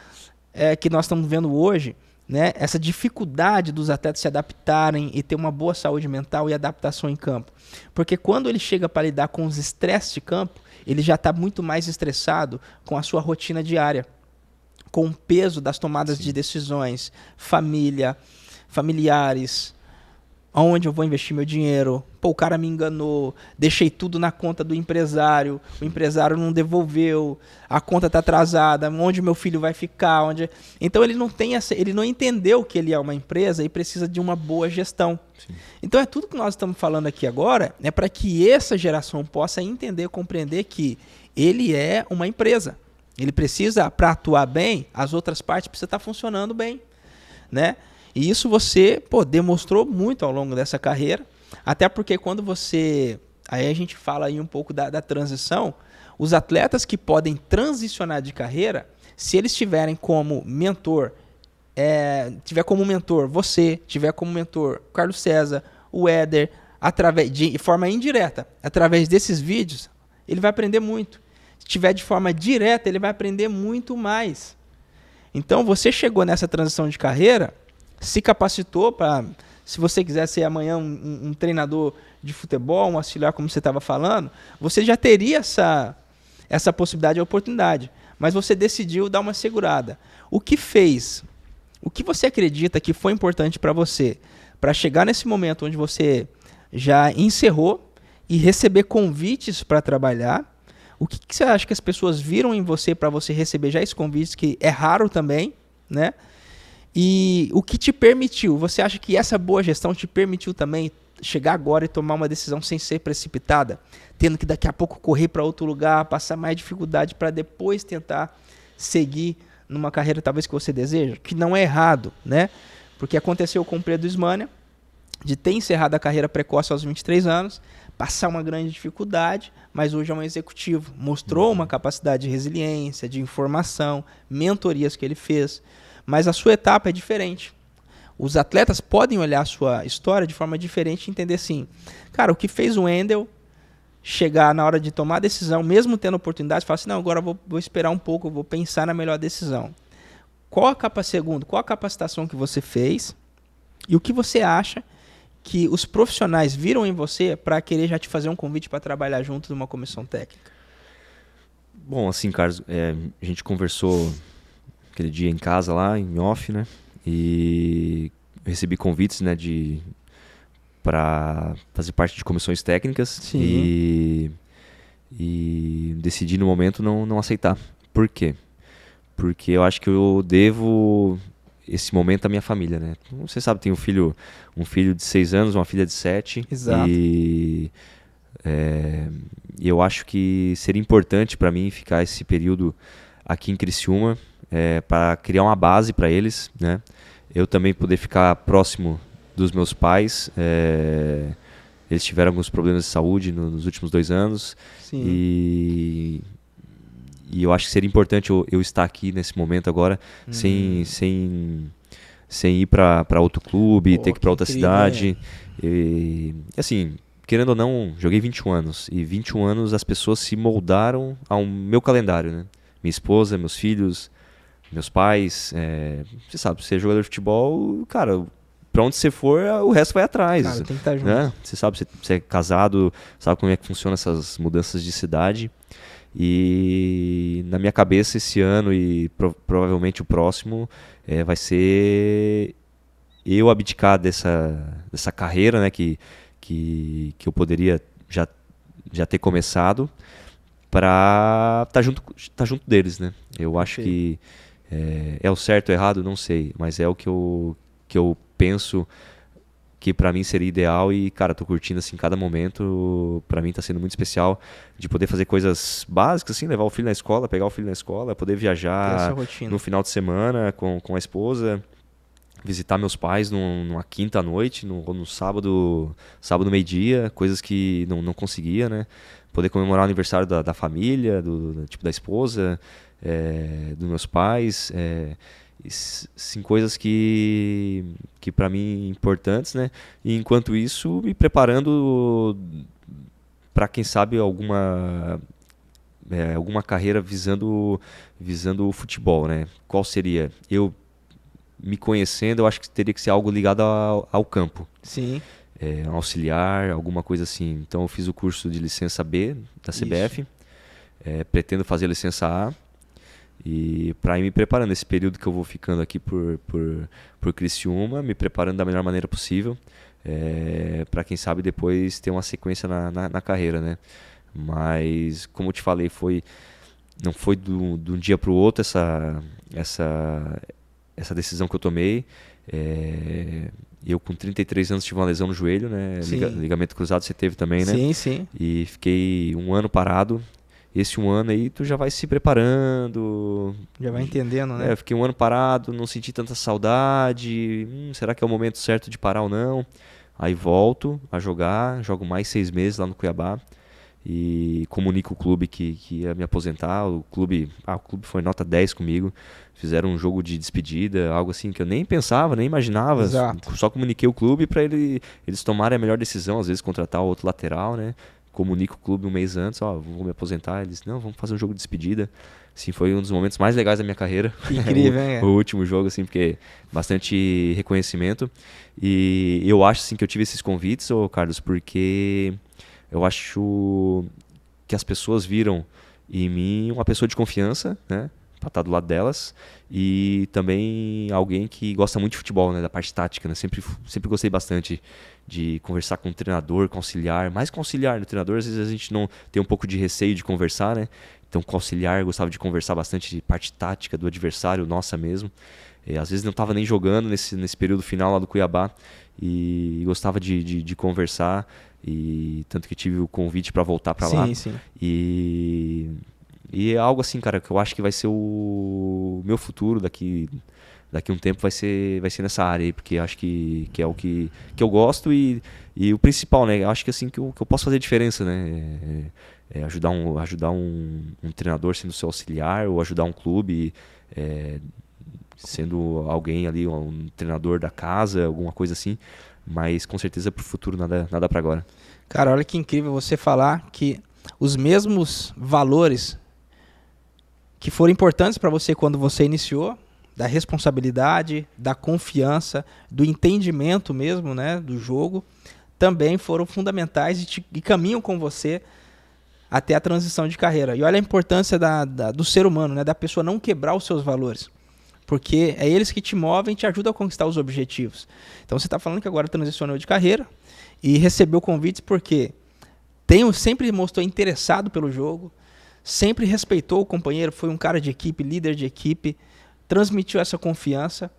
que nós estamos vendo hoje, né? Essa dificuldade dos atletas se adaptarem e ter uma boa saúde mental e adaptação em campo. Porque quando ele chega para lidar com os estresses de campo, ele já está muito mais estressado com a sua rotina diária, com o peso das tomadas de decisões, familiares, onde eu vou investir meu dinheiro. Pô, o cara me enganou, deixei tudo na conta do empresário, o empresário não devolveu, a conta está atrasada, onde meu filho vai ficar, Então ele não entendeu que ele é uma empresa e precisa de uma boa gestão. Sim. Então tudo que nós estamos falando aqui agora é para que essa geração possa entender, compreender que ele é uma empresa. Ele precisa, para atuar bem, as outras partes precisam estar funcionando bem. né? E isso você, demonstrou muito ao longo dessa carreira, até porque quando você... Aí a gente fala aí um pouco da transição. Os atletas que podem transicionar de carreira, se eles tiverem como mentor, tiver como mentor você, tiver como mentor Carlos César, o Éder, de forma indireta, através desses vídeos, ele vai aprender muito. Se tiver de forma direta, ele vai aprender muito mais. Então, você chegou nessa transição de carreira, se capacitou para, se você quiser ser amanhã um treinador de futebol, um auxiliar, como você estava falando, você já teria essa possibilidade e oportunidade. Mas você decidiu dar uma segurada. O que você acredita que foi importante para você, para chegar nesse momento onde você já encerrou e receber convites para trabalhar? O que você acha que as pessoas viram em você para você receber já esses convites, que é raro também, né? E o que te permitiu? Você acha que essa boa gestão te permitiu também chegar agora e tomar uma decisão sem ser precipitada, tendo que daqui a pouco correr para outro lugar, passar mais dificuldade para depois tentar seguir numa carreira talvez que você deseja? Que não é errado, né? Porque aconteceu com o Pedro Ismânia, de ter encerrado a carreira precoce aos 23 anos, passar uma grande dificuldade, mas hoje é um executivo. Mostrou uma capacidade de resiliência, de informação, mentorias que ele fez. Mas a sua etapa é diferente. Os atletas podem olhar a sua história de forma diferente e entender assim, cara, o que fez o Wendel chegar na hora de tomar a decisão, mesmo tendo oportunidade, falar assim, não, agora eu vou esperar um pouco, eu vou pensar na melhor decisão. Qual a capacitação que você fez e o que você acha que os profissionais viram em você para querer já te fazer um convite para trabalhar junto numa comissão técnica? Bom, assim, Carlos, a gente conversou aquele dia em casa lá, em off, né? E recebi convites, né, para fazer parte de comissões técnicas. Sim. E decidi no momento não aceitar. Por quê? Porque eu acho que eu devo esse momento à minha família, né? Você sabe, tem um filho de 6 anos, uma filha de 7. Exato. E eu acho que seria importante para mim ficar esse período aqui em Criciúma, para criar uma base para eles, né? Eu também poder ficar próximo dos meus pais. Eles tiveram alguns problemas de saúde nos últimos 2 anos. Sim. E eu acho que seria importante eu estar aqui nesse momento agora, sem ir para outro clube, ter que ir para outra cidade. E, assim, querendo ou não, joguei 21 anos. E 21 anos as pessoas se moldaram ao meu calendário, né? Minha esposa, meus filhos, meus pais. Você sabe, você é jogador de futebol, cara, pra onde você for, o resto vai atrás. Cara, tem que estar junto. Né? Você sabe, você é casado, sabe como é que funcionam essas mudanças de cidade. E na minha cabeça esse ano e provavelmente o próximo vai ser eu abdicar dessa carreira, né, que eu poderia já ter começado, para estar junto deles, né? Eu acho que é o certo ou errado, não sei, mas é o que eu penso que pra mim seria ideal. E, cara, tô curtindo assim cada momento. Pra mim tá sendo muito especial de poder fazer coisas básicas, assim, levar o filho na escola, pegar o filho na escola, poder viajar no final de semana com a esposa, visitar meus pais numa quinta à noite, no sábado meio-dia, coisas que não conseguia, né? Poder comemorar o aniversário da família, da esposa, dos meus pais, sim, coisas que para mim importantes, né? E enquanto isso, me preparando para, quem sabe, alguma carreira visando o futebol, né? Qual seria? Eu me conhecendo, eu acho que teria que ser algo ligado ao campo. Sim. Auxiliar, alguma coisa assim. Então eu fiz o curso de licença B da CBF, pretendo fazer a licença A. E para ir me preparando esse período que eu vou ficando aqui por Criciúma, me preparando da melhor maneira possível, para, quem sabe, depois ter uma sequência na carreira, né? Mas, como eu te falei, não foi de um dia para o outro essa decisão que eu tomei. Eu, com 33 anos, tive uma lesão no joelho, né? Ligamento cruzado você teve também, né? Sim, sim. E fiquei 1 ano parado. esse um ano aí tu já vai se preparando. Já vai entendendo, né? Eu fiquei um ano parado, não senti tanta saudade. Será que é o momento certo de parar ou não? Aí volto a jogar, jogo mais 6 meses lá no Cuiabá e comunico o clube que ia me aposentar. O clube foi nota 10 comigo. Fizeram um jogo de despedida, algo assim que eu nem pensava, nem imaginava. Exato. Só comuniquei o clube para eles tomarem a melhor decisão, às vezes contratar outro lateral, né? Comunico o clube um mês antes, vou me aposentar. Eles, não, vamos fazer um jogo de despedida. Assim, foi um dos momentos mais legais da minha carreira. Que incrível, hein? O último jogo, assim, porque bastante reconhecimento. E eu acho, assim, que eu tive esses convites, Carlos, porque eu acho que as pessoas viram em mim uma pessoa de confiança, né? Pra estar do lado delas. E também alguém que gosta muito de futebol, né? Da parte tática, né? Sempre gostei bastante de conversar com o treinador, com o auxiliar. Mais com o auxiliar, no treinador, às vezes a gente não tem um pouco de receio de conversar, né? Então, com o auxiliar, eu gostava de conversar bastante de parte tática do adversário, nossa mesmo. Às vezes não estava nem jogando nesse período final lá do Cuiabá. E gostava de conversar. E tanto que tive o convite para voltar para lá. Sim. E é algo assim, cara, que eu acho que vai ser o meu futuro daqui um tempo vai ser nessa área aí, porque acho que é o que eu gosto e o principal, né? Eu acho que assim que eu posso fazer diferença, né? Ajudar um treinador sendo seu auxiliar ou ajudar um clube sendo alguém ali, um treinador da casa, alguma coisa assim. Mas com certeza pro futuro nada para agora. Cara, olha que incrível você falar que os mesmos valores que foram importantes para você quando você iniciou, da responsabilidade, da confiança, do entendimento mesmo, né, do jogo, também foram fundamentais e caminham com você até a transição de carreira. E olha a importância do ser humano, né, da pessoa não quebrar os seus valores. Porque é eles que te movem e te ajudam a conquistar os objetivos. Então você está falando que agora transicionou de carreira e recebeu convites porque sempre mostrou interessado pelo jogo, sempre respeitou o companheiro, foi um cara de equipe, líder de equipe, transmitiu essa confiança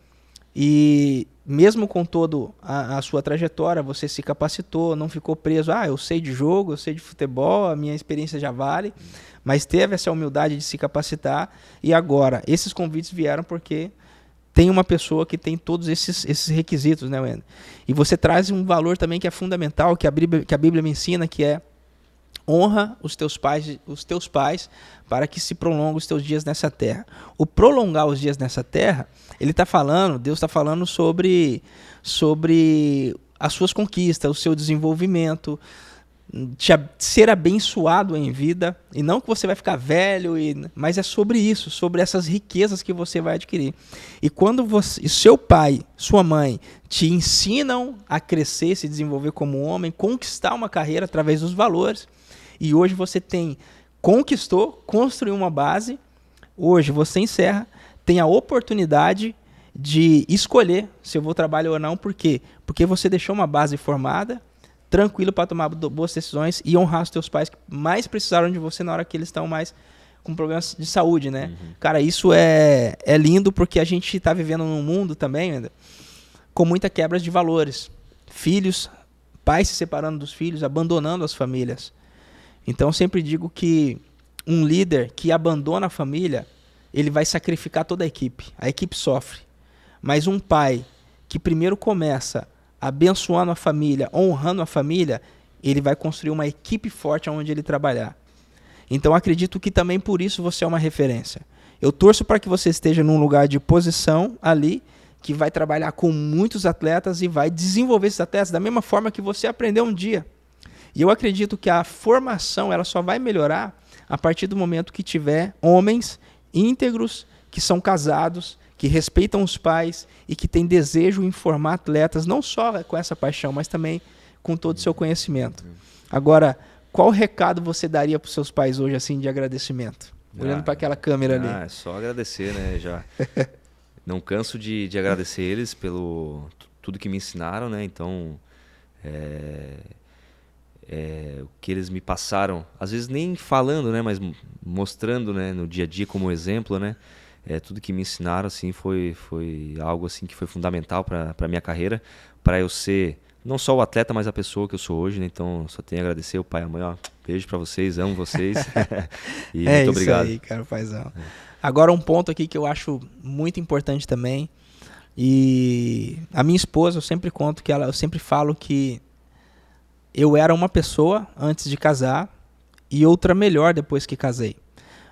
e mesmo com toda a sua trajetória, você se capacitou, não ficou preso, eu sei de jogo, eu sei de futebol, a minha experiência já vale, mas teve essa humildade de se capacitar e agora, esses convites vieram porque tem uma pessoa que tem todos esses requisitos, né, Wendel? E você traz um valor também que é fundamental, que a Bíblia me ensina, que é honra os teus pais para que se prolonguem os teus dias nessa terra. O prolongar os dias nessa terra, Deus está falando sobre as suas conquistas, o seu desenvolvimento, ser abençoado em vida, e não que você vai ficar velho, mas é sobre isso, sobre essas riquezas que você vai adquirir. E quando seu pai, sua mãe, te ensinam a crescer, se desenvolver como homem, conquistar uma carreira através dos valores, e hoje você construiu uma base, hoje você encerra, tem a oportunidade de escolher se eu vou trabalhar ou não. Por quê? Porque você deixou uma base formada, tranquilo para tomar boas decisões e honrar os teus pais que mais precisaram de você na hora que eles estão mais com problemas de saúde, né? Uhum. Cara, isso é lindo porque a gente está vivendo num mundo também com muita quebra de valores. Pais se separando dos filhos, abandonando as famílias. Então eu sempre digo que um líder que abandona a família, ele vai sacrificar toda a equipe sofre. Mas um pai que primeiro começa abençoando a família, honrando a família, ele vai construir uma equipe forte onde ele trabalhar. Então acredito que também por isso você é uma referência. Eu torço para que você esteja num lugar de posição ali, que vai trabalhar com muitos atletas e vai desenvolver esses atletas da mesma forma que você aprendeu um dia. E eu acredito que a formação ela só vai melhorar a partir do momento que tiver homens íntegros, que são casados, que respeitam os pais e que têm desejo em formar atletas, não só com essa paixão, mas também com todo o seu conhecimento. Agora, qual recado você daria para os seus pais hoje, assim, de agradecimento? Olhando para aquela câmera ali. É só agradecer, né? Já não canso de agradecer eles pelo tudo que me ensinaram, né? Então, o que eles me passaram, às vezes nem falando, né, mas mostrando, né, no dia a dia como exemplo, né, tudo que me ensinaram assim foi algo assim que foi fundamental para minha carreira, para eu ser não só o atleta, mas a pessoa que eu sou hoje, né? Então, só tenho a agradecer o pai e a mãe, ó. Beijo pra vocês, amo vocês. E muito obrigado. É isso aí, cara, paizão. Agora um ponto aqui que eu acho muito importante também, e a minha esposa, eu sempre conto que eu sempre falo que eu era uma pessoa antes de casar e outra melhor depois que casei.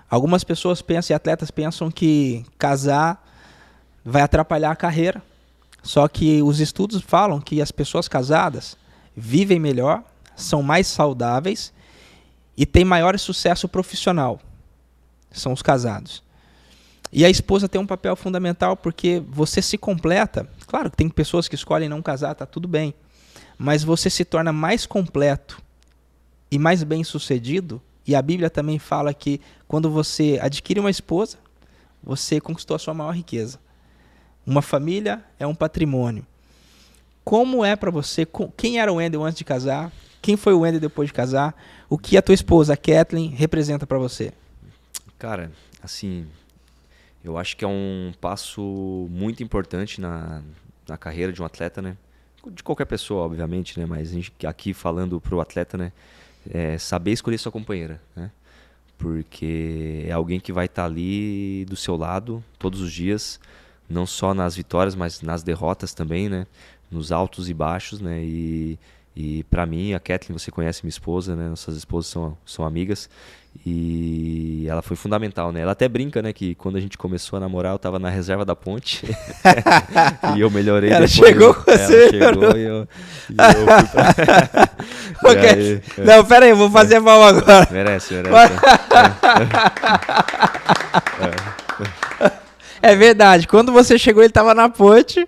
Algumas pessoas pensam, e atletas pensam, que casar vai atrapalhar a carreira. Só que os estudos falam que as pessoas casadas vivem melhor, são mais saudáveis e têm maior sucesso profissional. São os casados. E a esposa tem um papel fundamental porque você se completa. Claro que tem pessoas que escolhem não casar, tá tudo bem. Mas você se torna mais completo e mais bem-sucedido. E a Bíblia também fala que quando você adquire uma esposa, você conquistou a sua maior riqueza. Uma família é um patrimônio. Como é para você? Quem era o Wendel antes de casar? Quem foi o Wendel depois de casar? O que a tua esposa, a Kathleen, representa para você? Cara, assim, eu acho que é um passo muito importante na carreira de um atleta, né? De qualquer pessoa, obviamente, né? Mas a gente, aqui falando pro atleta, né? É saber escolher sua companheira, né? Porque é alguém que vai estar ali do seu lado todos os dias, não só nas vitórias, mas nas derrotas também, né? Nos altos e baixos, né? E para mim, a Kathleen, você conhece minha esposa, né? Nossas esposas são amigas. E ela foi fundamental, né? Ela até brinca, né? Que quando a gente começou a namorar, eu tava na reserva da ponte. E eu melhorei ela depois. Chegou com você, ela chegou e eu fui pra... Okay. Não, pera aí, eu vou fazer mal agora. Merece. É verdade, quando você chegou, ele tava na ponte.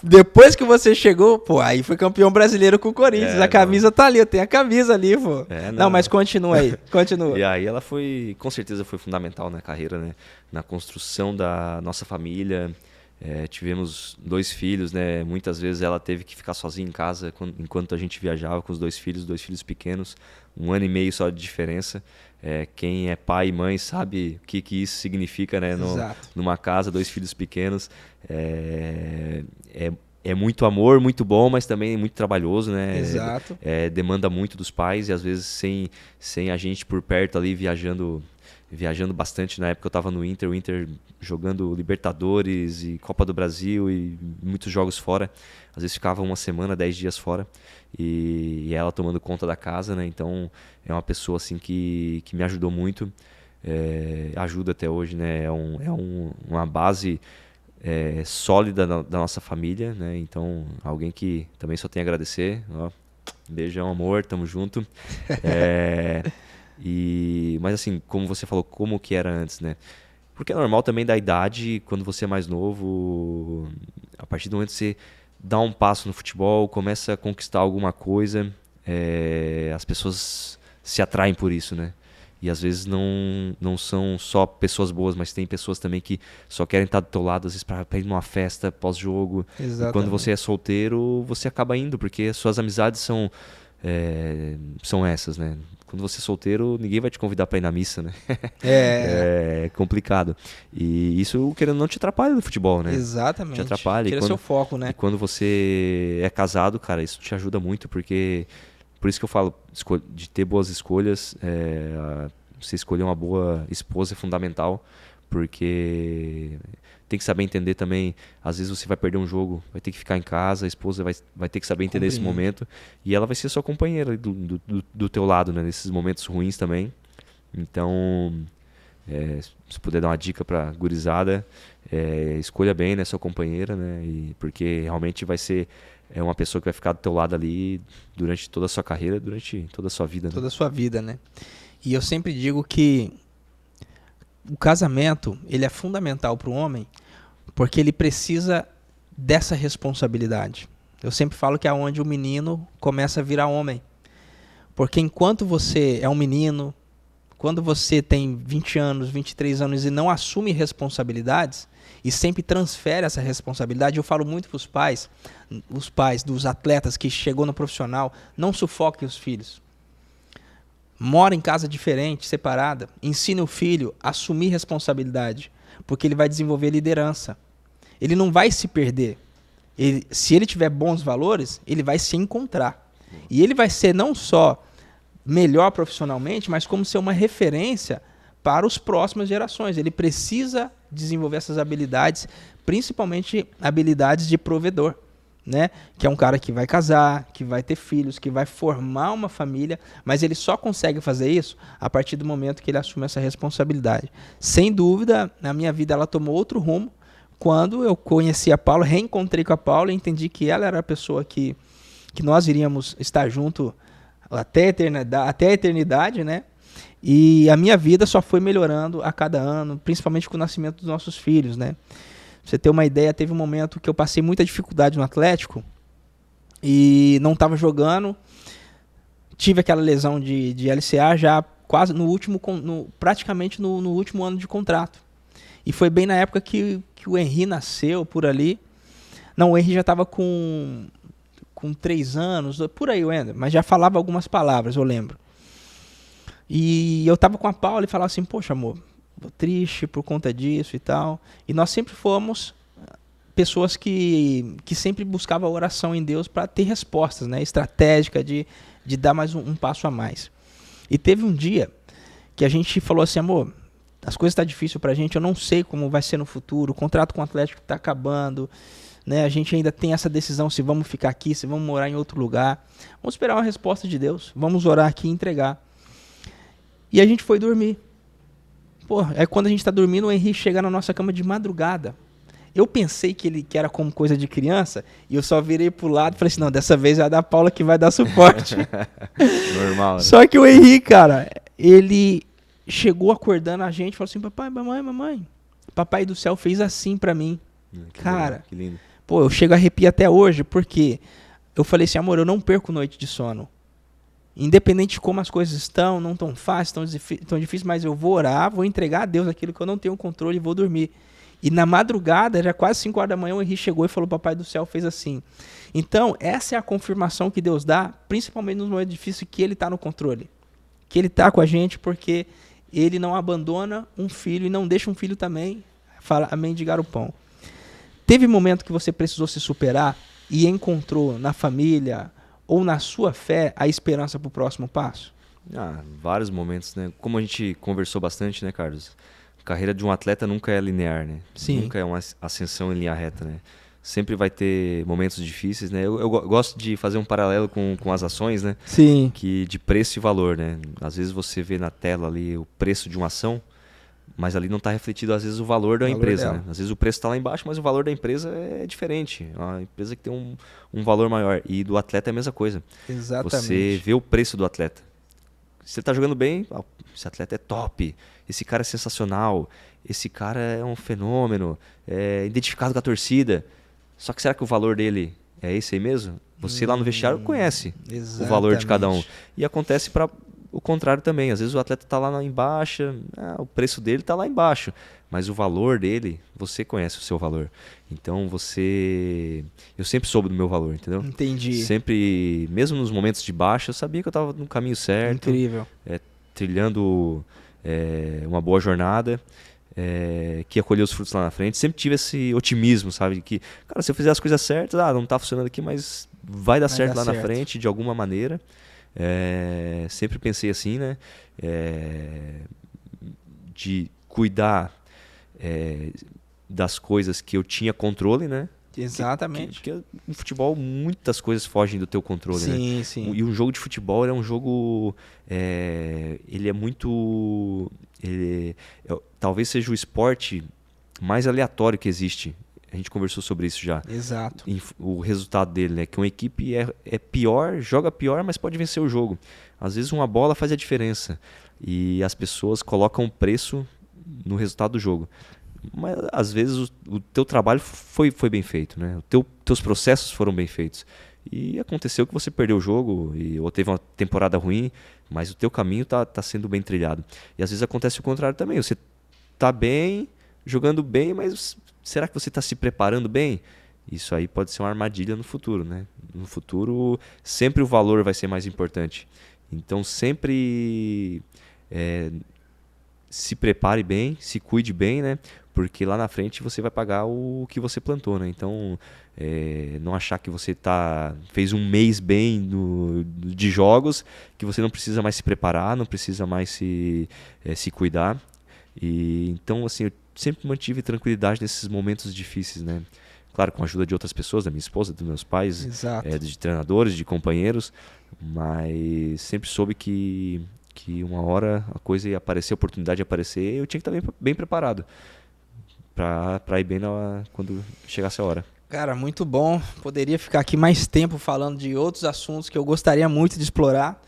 Depois que você chegou, pô, aí foi campeão brasileiro com o Corinthians. A camisa tá ali, eu tenho a camisa ali, pô. Não, mas continua aí, continua. E aí ela com certeza foi fundamental na carreira, né? Na construção da nossa família. Tivemos 2 filhos, né? Muitas vezes ela teve que ficar sozinha em casa enquanto a gente viajava com os 2 filhos pequenos. 1 ano e meio só de diferença. Quem é pai e mãe sabe o que isso significa, né? Numa casa, 2 filhos pequenos. É muito amor, muito bom, mas também é muito trabalhoso, né? Exato. Demanda muito dos pais e às vezes sem a gente por perto ali viajando bastante. Na época eu estava no Inter, o Inter jogando Libertadores e Copa do Brasil e muitos jogos fora. Às vezes ficava 1 semana, 10 dias fora e ela tomando conta da casa, né? Então é uma pessoa assim que me ajudou muito, ajuda até hoje, né? Uma base sólida da nossa família, né? Então alguém que também só tem a agradecer. Ó, beijão, amor, tamo junto. Mas assim, como você falou, como que era antes, né? Porque é normal também da idade, quando você é mais novo, a partir do momento que você dá um passo no futebol, começa a conquistar alguma coisa, as pessoas se atraem por isso, né? E às vezes não são só pessoas boas, mas tem pessoas também que só querem estar do teu lado, às vezes para ir numa festa pós-jogo. E quando você é solteiro, você acaba indo, porque as suas amizades são essas, né? Quando você é solteiro, ninguém vai te convidar para ir na missa, né? É complicado. E isso, querendo não, te atrapalha no futebol, né? Exatamente. Te atrapalha. Tira seu foco, né? E quando você é casado, cara, isso te ajuda muito, porque... Por isso que eu falo de ter boas escolhas. Você escolher uma boa esposa é fundamental, porque tem que saber entender também. Às vezes você vai perder um jogo, vai ter que ficar em casa, a esposa vai ter que saber entender esse momento, e ela vai ser sua companheira do teu lado, né, nesses momentos ruins também. Então, se puder dar uma dica pra gurizada, escolha bem, né, sua companheira, né, porque realmente vai ser uma pessoa que vai ficar do teu lado ali durante toda a sua carreira, durante toda a sua vida. Toda a sua vida, né? E eu sempre digo que o casamento, ele é fundamental para o homem, porque ele precisa dessa responsabilidade. Eu sempre falo que é onde o menino começa a virar homem. Porque enquanto você é um menino, quando você tem 20 anos, 23 anos e não assume responsabilidades, e sempre transfere essa responsabilidade, eu falo muito para os pais dos atletas que chegou no profissional, não sufoquem os filhos. Mora em casa diferente, separada, ensine o filho a assumir responsabilidade, porque ele vai desenvolver liderança. Ele não vai se perder. Se ele tiver bons valores, ele vai se encontrar. E ele vai ser não só melhor profissionalmente, mas como ser uma referência para as próximas gerações. Ele precisa desenvolver essas habilidades, principalmente habilidades de provedor, né? Que é um cara que vai casar, que vai ter filhos, que vai formar uma família, mas ele só consegue fazer isso a partir do momento que ele assume essa responsabilidade. Sem dúvida, na minha vida ela tomou outro rumo quando eu conheci a Paula, reencontrei com a Paula e entendi que ela era a pessoa que nós iríamos estar junto até a eternidade, né? E a minha vida só foi melhorando a cada ano, principalmente com o nascimento dos nossos filhos, né? Pra você ter uma ideia, teve um momento que eu passei muita dificuldade no Atlético e não estava jogando. Tive aquela lesão de LCA já quase praticamente no último ano de contrato. E foi bem na época que o Henry nasceu, por ali. Não, o Henry já estava com 3 anos, por aí, Wender, mas já falava algumas palavras, eu lembro. E eu tava com a Paula e falava assim, poxa, amor, tô triste por conta disso e tal. E nós sempre fomos pessoas que sempre buscavam oração em Deus para ter respostas, né? Estratégica de dar mais um passo a mais. E teve um dia que a gente falou assim, amor, as coisas estão difíceis pra gente, eu não sei como vai ser no futuro, o contrato com o Atlético tá acabando, né? A gente ainda tem essa decisão se vamos ficar aqui, se vamos morar em outro lugar. Vamos esperar uma resposta de Deus, vamos orar aqui e entregar. E a gente foi dormir. Pô, aí quando a gente tá dormindo, o Henry chega na nossa cama de madrugada. Eu pensei que era como coisa de criança, e eu só virei pro lado e falei assim, não, dessa vez é a da Paula que vai dar suporte. Normal, né? Só que o Henry, cara, ele chegou acordando a gente e falou assim, papai, mamãe, papai do céu fez assim pra mim. Cara, legal, que lindo. Pô, eu chego a arrepiar até hoje, porque eu falei assim, amor, eu não perco noite de sono. Independente de como as coisas estão, não tão fáceis, tão difíceis, mas eu vou orar, vou entregar a Deus aquilo que eu não tenho controle e vou dormir. E na madrugada, já quase 5 horas da manhã, o Henry chegou e falou, papai do céu fez assim. Então, essa é a confirmação que Deus dá, principalmente nos momentos difíceis, que Ele está no controle. Que Ele está com a gente, porque Ele não abandona um filho e não deixa um filho também mendigar o pão. Teve momento que você precisou se superar e encontrou na família ou na sua fé a esperança para o próximo passo? Vários momentos, né? Como a gente conversou bastante, né, Carlos? A carreira de um atleta nunca é linear, né? Sim. Nunca é uma ascensão em linha reta, né? Sempre vai ter momentos difíceis, né? Eu gosto de fazer um paralelo com as ações, né? Sim. De preço e valor, né? Às vezes você vê na tela ali o preço de uma ação, mas ali não está refletido, às vezes, o valor da empresa. Né? Às vezes o preço está lá embaixo, mas o valor da empresa é diferente. É uma empresa que tem um valor maior. E do atleta é a mesma coisa. Exatamente. Você vê o preço do atleta. Se ele está jogando bem, esse atleta é top. Esse cara é sensacional. Esse cara é um fenômeno. É identificado com a torcida. Só que será que o valor dele é esse aí mesmo? Você lá no vestiário conhece o valor de cada um. E acontece para o contrário também. Às vezes o atleta está lá embaixo, o preço dele está lá embaixo, mas o valor dele, você conhece o seu valor. Então eu sempre soube do meu valor, entendeu? Entendi. Sempre, mesmo nos momentos de baixa, eu sabia que eu estava no caminho certo. Incrível. Trilhando uma boa jornada, que ia colher os frutos lá na frente. Sempre tive esse otimismo, sabe? Que, cara, se eu fizer as coisas certas, não está funcionando aqui, mas vai dar certo lá na frente, de alguma maneira. Sempre pensei assim, né? De cuidar das coisas que eu tinha controle, né? Exatamente. Porque no futebol muitas coisas fogem do teu controle, sim, né? Sim. E um jogo de futebol é um jogo... ele é muito... talvez seja o esporte mais aleatório que existe. A gente conversou sobre isso já. Exato. O resultado dele, né? Que uma equipe é pior, joga pior, mas pode vencer o jogo. Às vezes uma bola faz a diferença. E as pessoas colocam preço no resultado do jogo. Mas às vezes o teu trabalho foi bem feito, né? Teus processos foram bem feitos. E aconteceu que você perdeu o jogo, ou teve uma temporada ruim, mas o teu caminho tá sendo bem trilhado. E às vezes acontece o contrário também. Você tá bem, jogando bem, mas será que você está se preparando bem? Isso aí pode ser uma armadilha no futuro, né? No futuro, sempre o valor vai ser mais importante. Então, sempre se prepare bem, se cuide bem, né? Porque lá na frente você vai pagar o que você plantou, né? Então, não achar que você fez um mês bem de jogos, que você não precisa mais se preparar, não precisa mais se cuidar. E então, assim, eu sempre mantive tranquilidade nesses momentos difíceis, né? Claro, com a ajuda de outras pessoas, da minha esposa, dos meus pais, de treinadores, de companheiros, mas sempre soube que uma hora a coisa ia aparecer, a oportunidade ia aparecer, eu tinha que estar bem preparado para ir bem quando chegasse a hora. Cara, muito bom. Poderia ficar aqui mais tempo falando de outros assuntos que eu gostaria muito de explorar,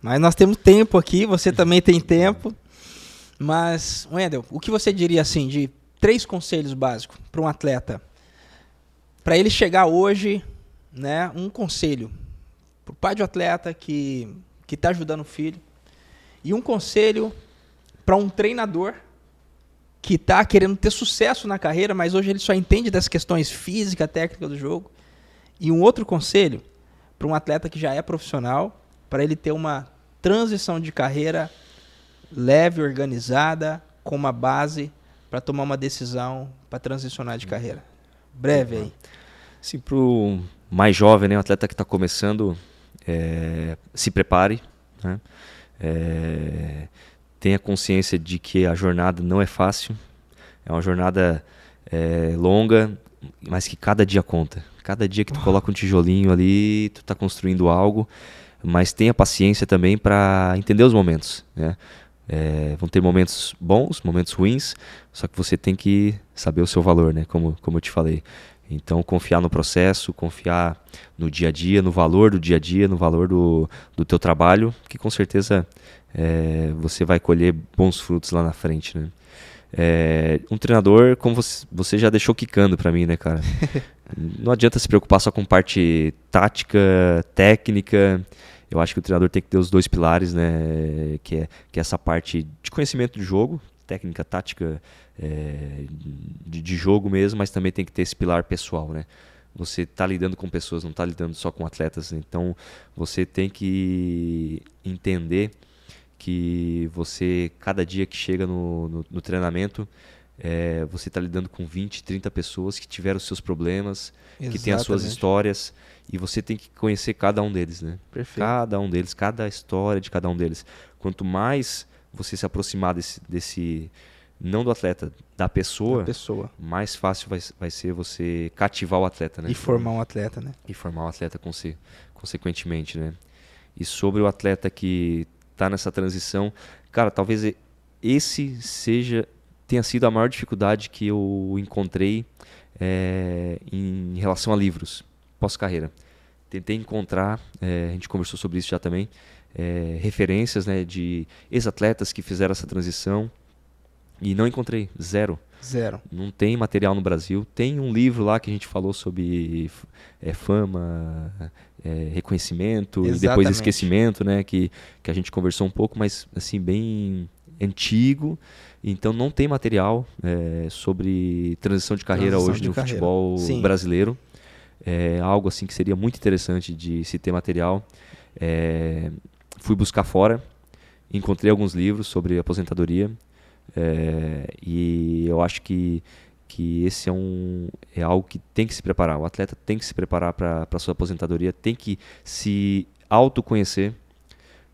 mas nós temos tempo aqui, você também tem tempo. Mas, Wendel, o que você diria assim de 3 conselhos básicos para um atleta? Para ele chegar hoje, né, um conselho para o pai de um atleta que está ajudando o filho, e um conselho para um treinador que está querendo ter sucesso na carreira, mas hoje ele só entende das questões física, técnica do jogo. E um outro conselho para um atleta que já é profissional, para ele ter uma transição de carreira leve, organizada, com uma base para tomar uma decisão para transicionar de carreira. Breve aí. Sim, para o mais jovem, né, o atleta que está começando, se prepare, né? Tenha consciência de que a jornada não é fácil, é uma jornada longa, mas que cada dia conta. Cada dia que tu coloca um tijolinho ali, tu está construindo algo, mas tenha paciência também para entender os momentos, né? Vão ter momentos bons, momentos ruins, só que você tem que saber o seu valor, né? Como eu te falei. Então, confiar no processo, confiar no dia a dia, no valor do dia a dia, no valor do teu trabalho, que com certeza você vai colher bons frutos lá na frente, né? Um treinador, como você já deixou quicando para mim, né, cara? Não adianta se preocupar só com parte tática, técnica. Eu acho que o treinador tem que ter os 2 pilares, né? Que é essa parte de conhecimento de jogo, técnica, tática, de jogo mesmo, mas também tem que ter esse pilar pessoal, né? Você está lidando com pessoas, não está lidando só com atletas, então você tem que entender que você, cada dia que chega no treinamento, você está lidando com 20, 30 pessoas que tiveram os seus problemas, que têm as suas histórias, e você tem que conhecer cada um deles, né? Perfeito. Cada um deles, cada história de cada um deles. Quanto mais você se aproximar desse não do atleta, da pessoa, mais fácil vai ser você cativar o atleta, né? E formar um atleta, né? E formar um atleta consequentemente, né? E sobre o atleta que está nessa transição, cara, talvez tenha sido a maior dificuldade que eu encontrei em relação a livros pós-carreira. Tentei encontrar, a gente conversou sobre isso já também, referências, né, de ex-atletas que fizeram essa transição e não encontrei, zero. Não tem material no Brasil. Tem um livro lá que a gente falou sobre fama, reconhecimento. Exatamente. E depois esquecimento, né, que a gente conversou um pouco, mas assim, bem antigo. Então não tem material sobre transição de carreira hoje no futebol brasileiro. Algo assim que seria muito interessante de se ter material. Fui buscar fora, encontrei alguns livros sobre aposentadoria. E eu acho que esse é algo que tem que se preparar. O atleta tem que se preparar para a sua aposentadoria, tem que se autoconhecer,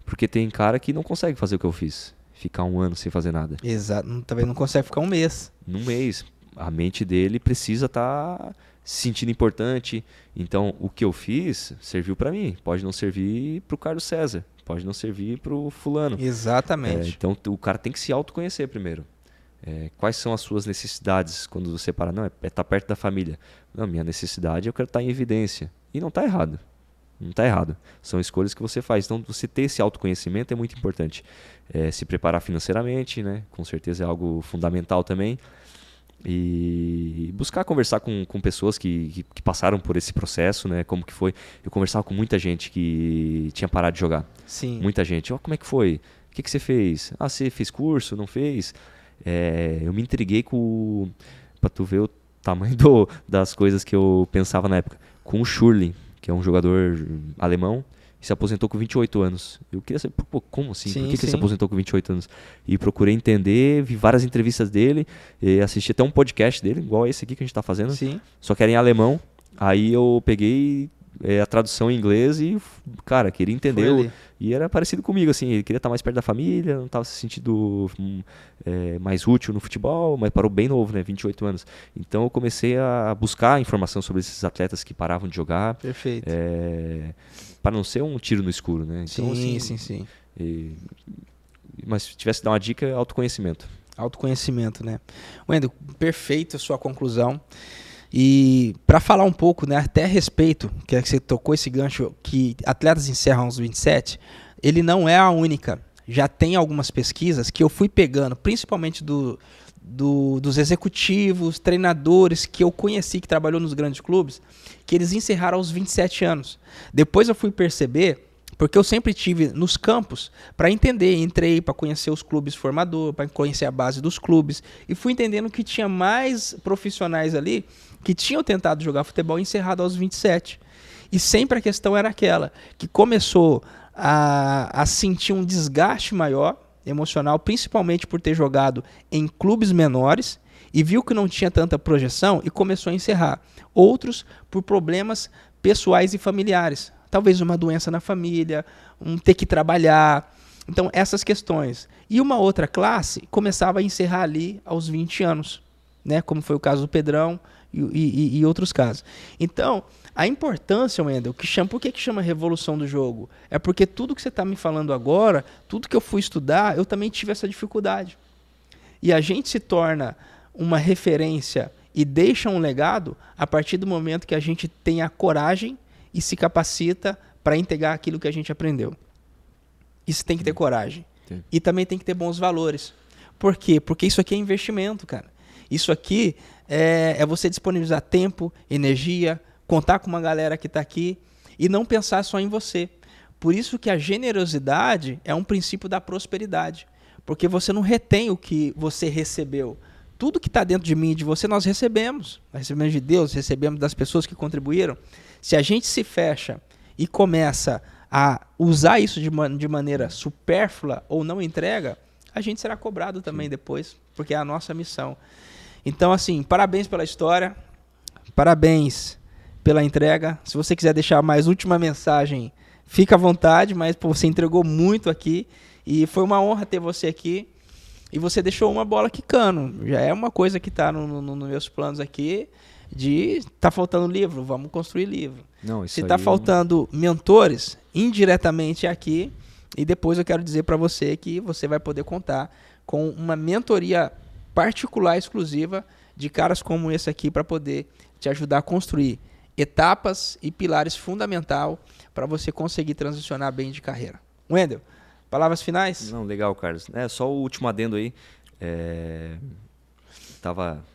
porque tem cara que não consegue fazer o que eu fiz, ficar 1 ano sem fazer nada. Exato, também não consegue ficar 1 mês. Num mês, a mente dele precisa estar se sentindo importante. Então, o que eu fiz serviu para mim, pode não servir para o Carlos César, pode não servir para o fulano. Exatamente. Então o cara tem que se autoconhecer primeiro. Quais são as suas necessidades quando você para? Não, estar perto da família. Não, minha necessidade eu quero estar em evidência. E não está errado. Não está errado. São escolhas que você faz. Então você ter esse autoconhecimento é muito importante. Se preparar financeiramente, né? Com certeza é algo fundamental também. E buscar conversar com pessoas que passaram por esse processo, né? Como que foi. Eu conversava com muita gente que tinha parado de jogar. Sim. Muita gente. Como é que foi? O que você fez? Você fez curso? Não fez? Eu me intriguei para tu ver o tamanho das coisas que eu pensava na época. Com o Schürrle, que é um jogador alemão, e se aposentou com 28 anos. Eu queria saber, pô, como assim? Sim, Por que ele sim. se aposentou com 28 anos? E procurei entender, vi várias entrevistas dele, e assisti até um podcast dele, igual esse aqui que a gente tá fazendo, Sim. só que era em alemão. Aí eu peguei a tradução em inglês e, cara, queria entender. Foi ali. E era parecido comigo, assim, ele queria estar mais perto da família, não estava se sentindo mais útil no futebol, mas parou bem novo, né, 28 anos. Então eu comecei a buscar informação sobre esses atletas que paravam de jogar, Perfeito. para não ser um tiro no escuro, né. Então, Sim, assim, sim. mas se tivesse que dar uma dica, é autoconhecimento. Autoconhecimento, né? Wendel, perfeito a sua conclusão. E para falar um pouco, né, até a respeito, que você tocou esse gancho, que atletas encerram aos 27, ele não é a única. Já tem algumas pesquisas que eu fui pegando, principalmente dos executivos, treinadores que eu conheci, que trabalhou nos grandes clubes, que eles encerraram aos 27 anos. Depois eu fui perceber, porque eu sempre tive nos campos para entender, entrei para conhecer os clubes formadores, para conhecer a base dos clubes, e fui entendendo que tinha mais profissionais ali que tinham tentado jogar futebol encerrado aos 27. E sempre a questão era aquela, que começou a sentir um desgaste maior emocional, principalmente por ter jogado em clubes menores, e viu que não tinha tanta projeção e começou a encerrar. Outros por problemas pessoais e familiares. Talvez uma doença na família, ter que trabalhar. Então, essas questões. E uma outra classe começava a encerrar ali aos 20 anos, né? Como foi o caso do Pedrão e outros casos. Então, a importância, Wendel, por que chama revolução do jogo? É porque tudo que você está me falando agora, tudo que eu fui estudar, eu também tive essa dificuldade. E a gente se torna uma referência e deixa um legado a partir do momento que a gente tem a coragem e se capacita para integrar aquilo que a gente aprendeu. Isso tem que ter coragem. Sim. E também tem que ter bons valores. Por quê? Porque isso aqui é investimento, cara. Isso aqui é você disponibilizar tempo, energia, contar com uma galera que está aqui e não pensar só em você. Por isso que a generosidade é um princípio da prosperidade. Porque você não retém o que você recebeu. Tudo que está dentro de mim e de você, nós recebemos. Nós recebemos de Deus, recebemos das pessoas que contribuíram. Se a gente se fecha e começa a usar isso de maneira supérflua ou não entrega, a gente será cobrado também depois, porque é a nossa missão. Então, assim, parabéns pela história, parabéns pela entrega. Se você quiser deixar mais última mensagem, fica à vontade, mas pô, você entregou muito aqui e foi uma honra ter você aqui. E você deixou uma bola quicando. Já é uma coisa que está nos meus planos aqui. Tá faltando livro, vamos construir livro. Não, isso se está faltando mentores, indiretamente aqui. E depois eu quero dizer para você que você vai poder contar com uma mentoria particular, exclusiva, de caras como esse aqui, para poder te ajudar a construir etapas e pilares fundamentais para você conseguir transicionar bem de carreira. Wendel, palavras finais? Não, legal, Carlos. Só o último adendo aí.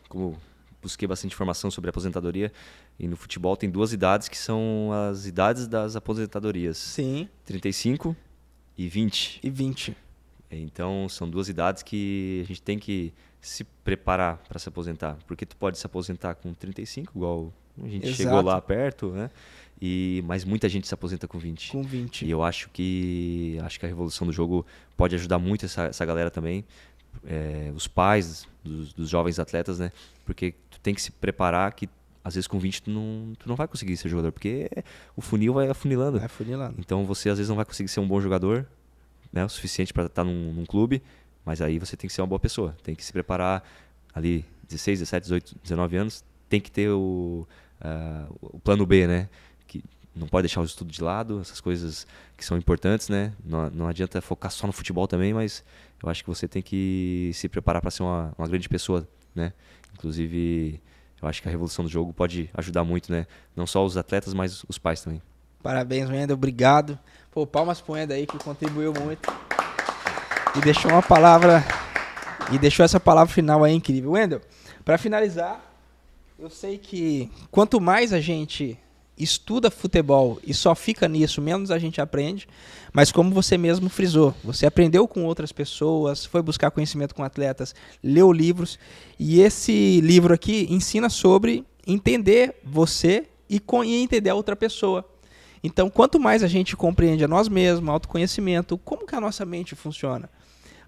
Como busquei bastante informação sobre aposentadoria, e no futebol tem 2 idades que são as idades das aposentadorias. Sim. 35 e 20. E 20. Então, são 2 idades que a gente tem que se preparar para se aposentar. Porque tu pode se aposentar com 35, igual a gente chegou lá perto, né? Mas muita gente se aposenta com 20. Com 20. E eu acho que a revolução do jogo pode ajudar muito essa galera também. Os pais dos jovens atletas, né? Porque tu tem que se preparar que às vezes com 20 tu não vai conseguir ser jogador, porque o funil vai afunilando. Então você às vezes não vai conseguir ser um bom jogador, né? O suficiente para estar num clube, mas aí você tem que ser uma boa pessoa. Tem que se preparar ali 16, 17, 18, 19 anos. Tem que ter o plano B, né? Que não pode deixar o estudo de lado, essas coisas que são importantes, né? Não adianta focar só no futebol também, mas eu acho que você tem que se preparar para ser uma grande pessoa, né? Inclusive, eu acho que a revolução do jogo pode ajudar muito, né? Não só os atletas, mas os pais também. Parabéns, Wendel, obrigado. Pô, palmas pro Wendel aí, que contribuiu muito. E deixou uma palavra, essa palavra final aí incrível. Wendel, para finalizar, eu sei que quanto mais a gente estuda futebol e só fica nisso, menos a gente aprende. Mas como você mesmo frisou, você aprendeu com outras pessoas, foi buscar conhecimento com atletas, leu livros. E esse livro aqui ensina sobre entender você e entender a outra pessoa. Então, quanto mais a gente compreende a nós mesmos, autoconhecimento, como que a nossa mente funciona,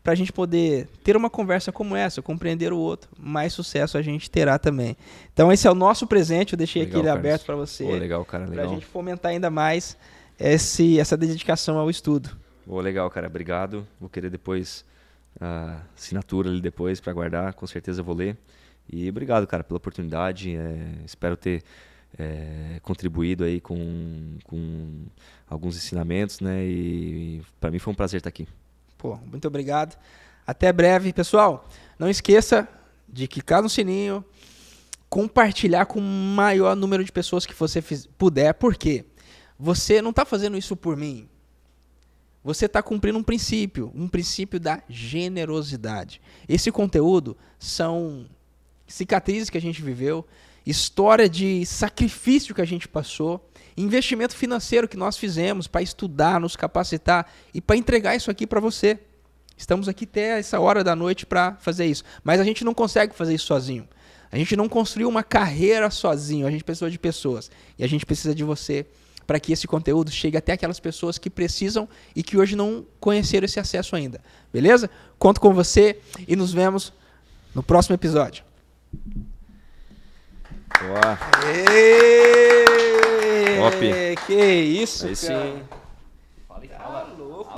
para a gente poder ter uma conversa como essa, compreender o outro, mais sucesso a gente terá também. Então, esse é o nosso presente, eu deixei Legal, aqui ele Carlos. aberto para você. Legal, cara, legal. Para a gente fomentar ainda mais essa dedicação ao estudo. Legal, cara, obrigado. Vou querer depois a assinatura ali depois para guardar, com certeza eu vou ler. E obrigado, cara, pela oportunidade. Espero ter contribuído aí com alguns ensinamentos, né? E para mim foi um prazer estar aqui. Pô, muito obrigado. Até breve, pessoal. Não esqueça de clicar no sininho, compartilhar com o maior número de pessoas que você puder. Por quê? Você não está fazendo isso por mim. Você está cumprindo um princípio da generosidade. Esse conteúdo são cicatrizes que a gente viveu, história de sacrifício que a gente passou, investimento financeiro que nós fizemos para estudar, nos capacitar e para entregar isso aqui para você. Estamos aqui até essa hora da noite para fazer isso. Mas a gente não consegue fazer isso sozinho. A gente não construiu uma carreira sozinho, a gente precisa de pessoas. E a gente precisa de você para que esse conteúdo chegue até aquelas pessoas que precisam e que hoje não conheceram esse acesso ainda. Beleza? Conto com você e nos vemos no próximo episódio. Boa. Top. Que isso, aí cara. Sim. Fala louco.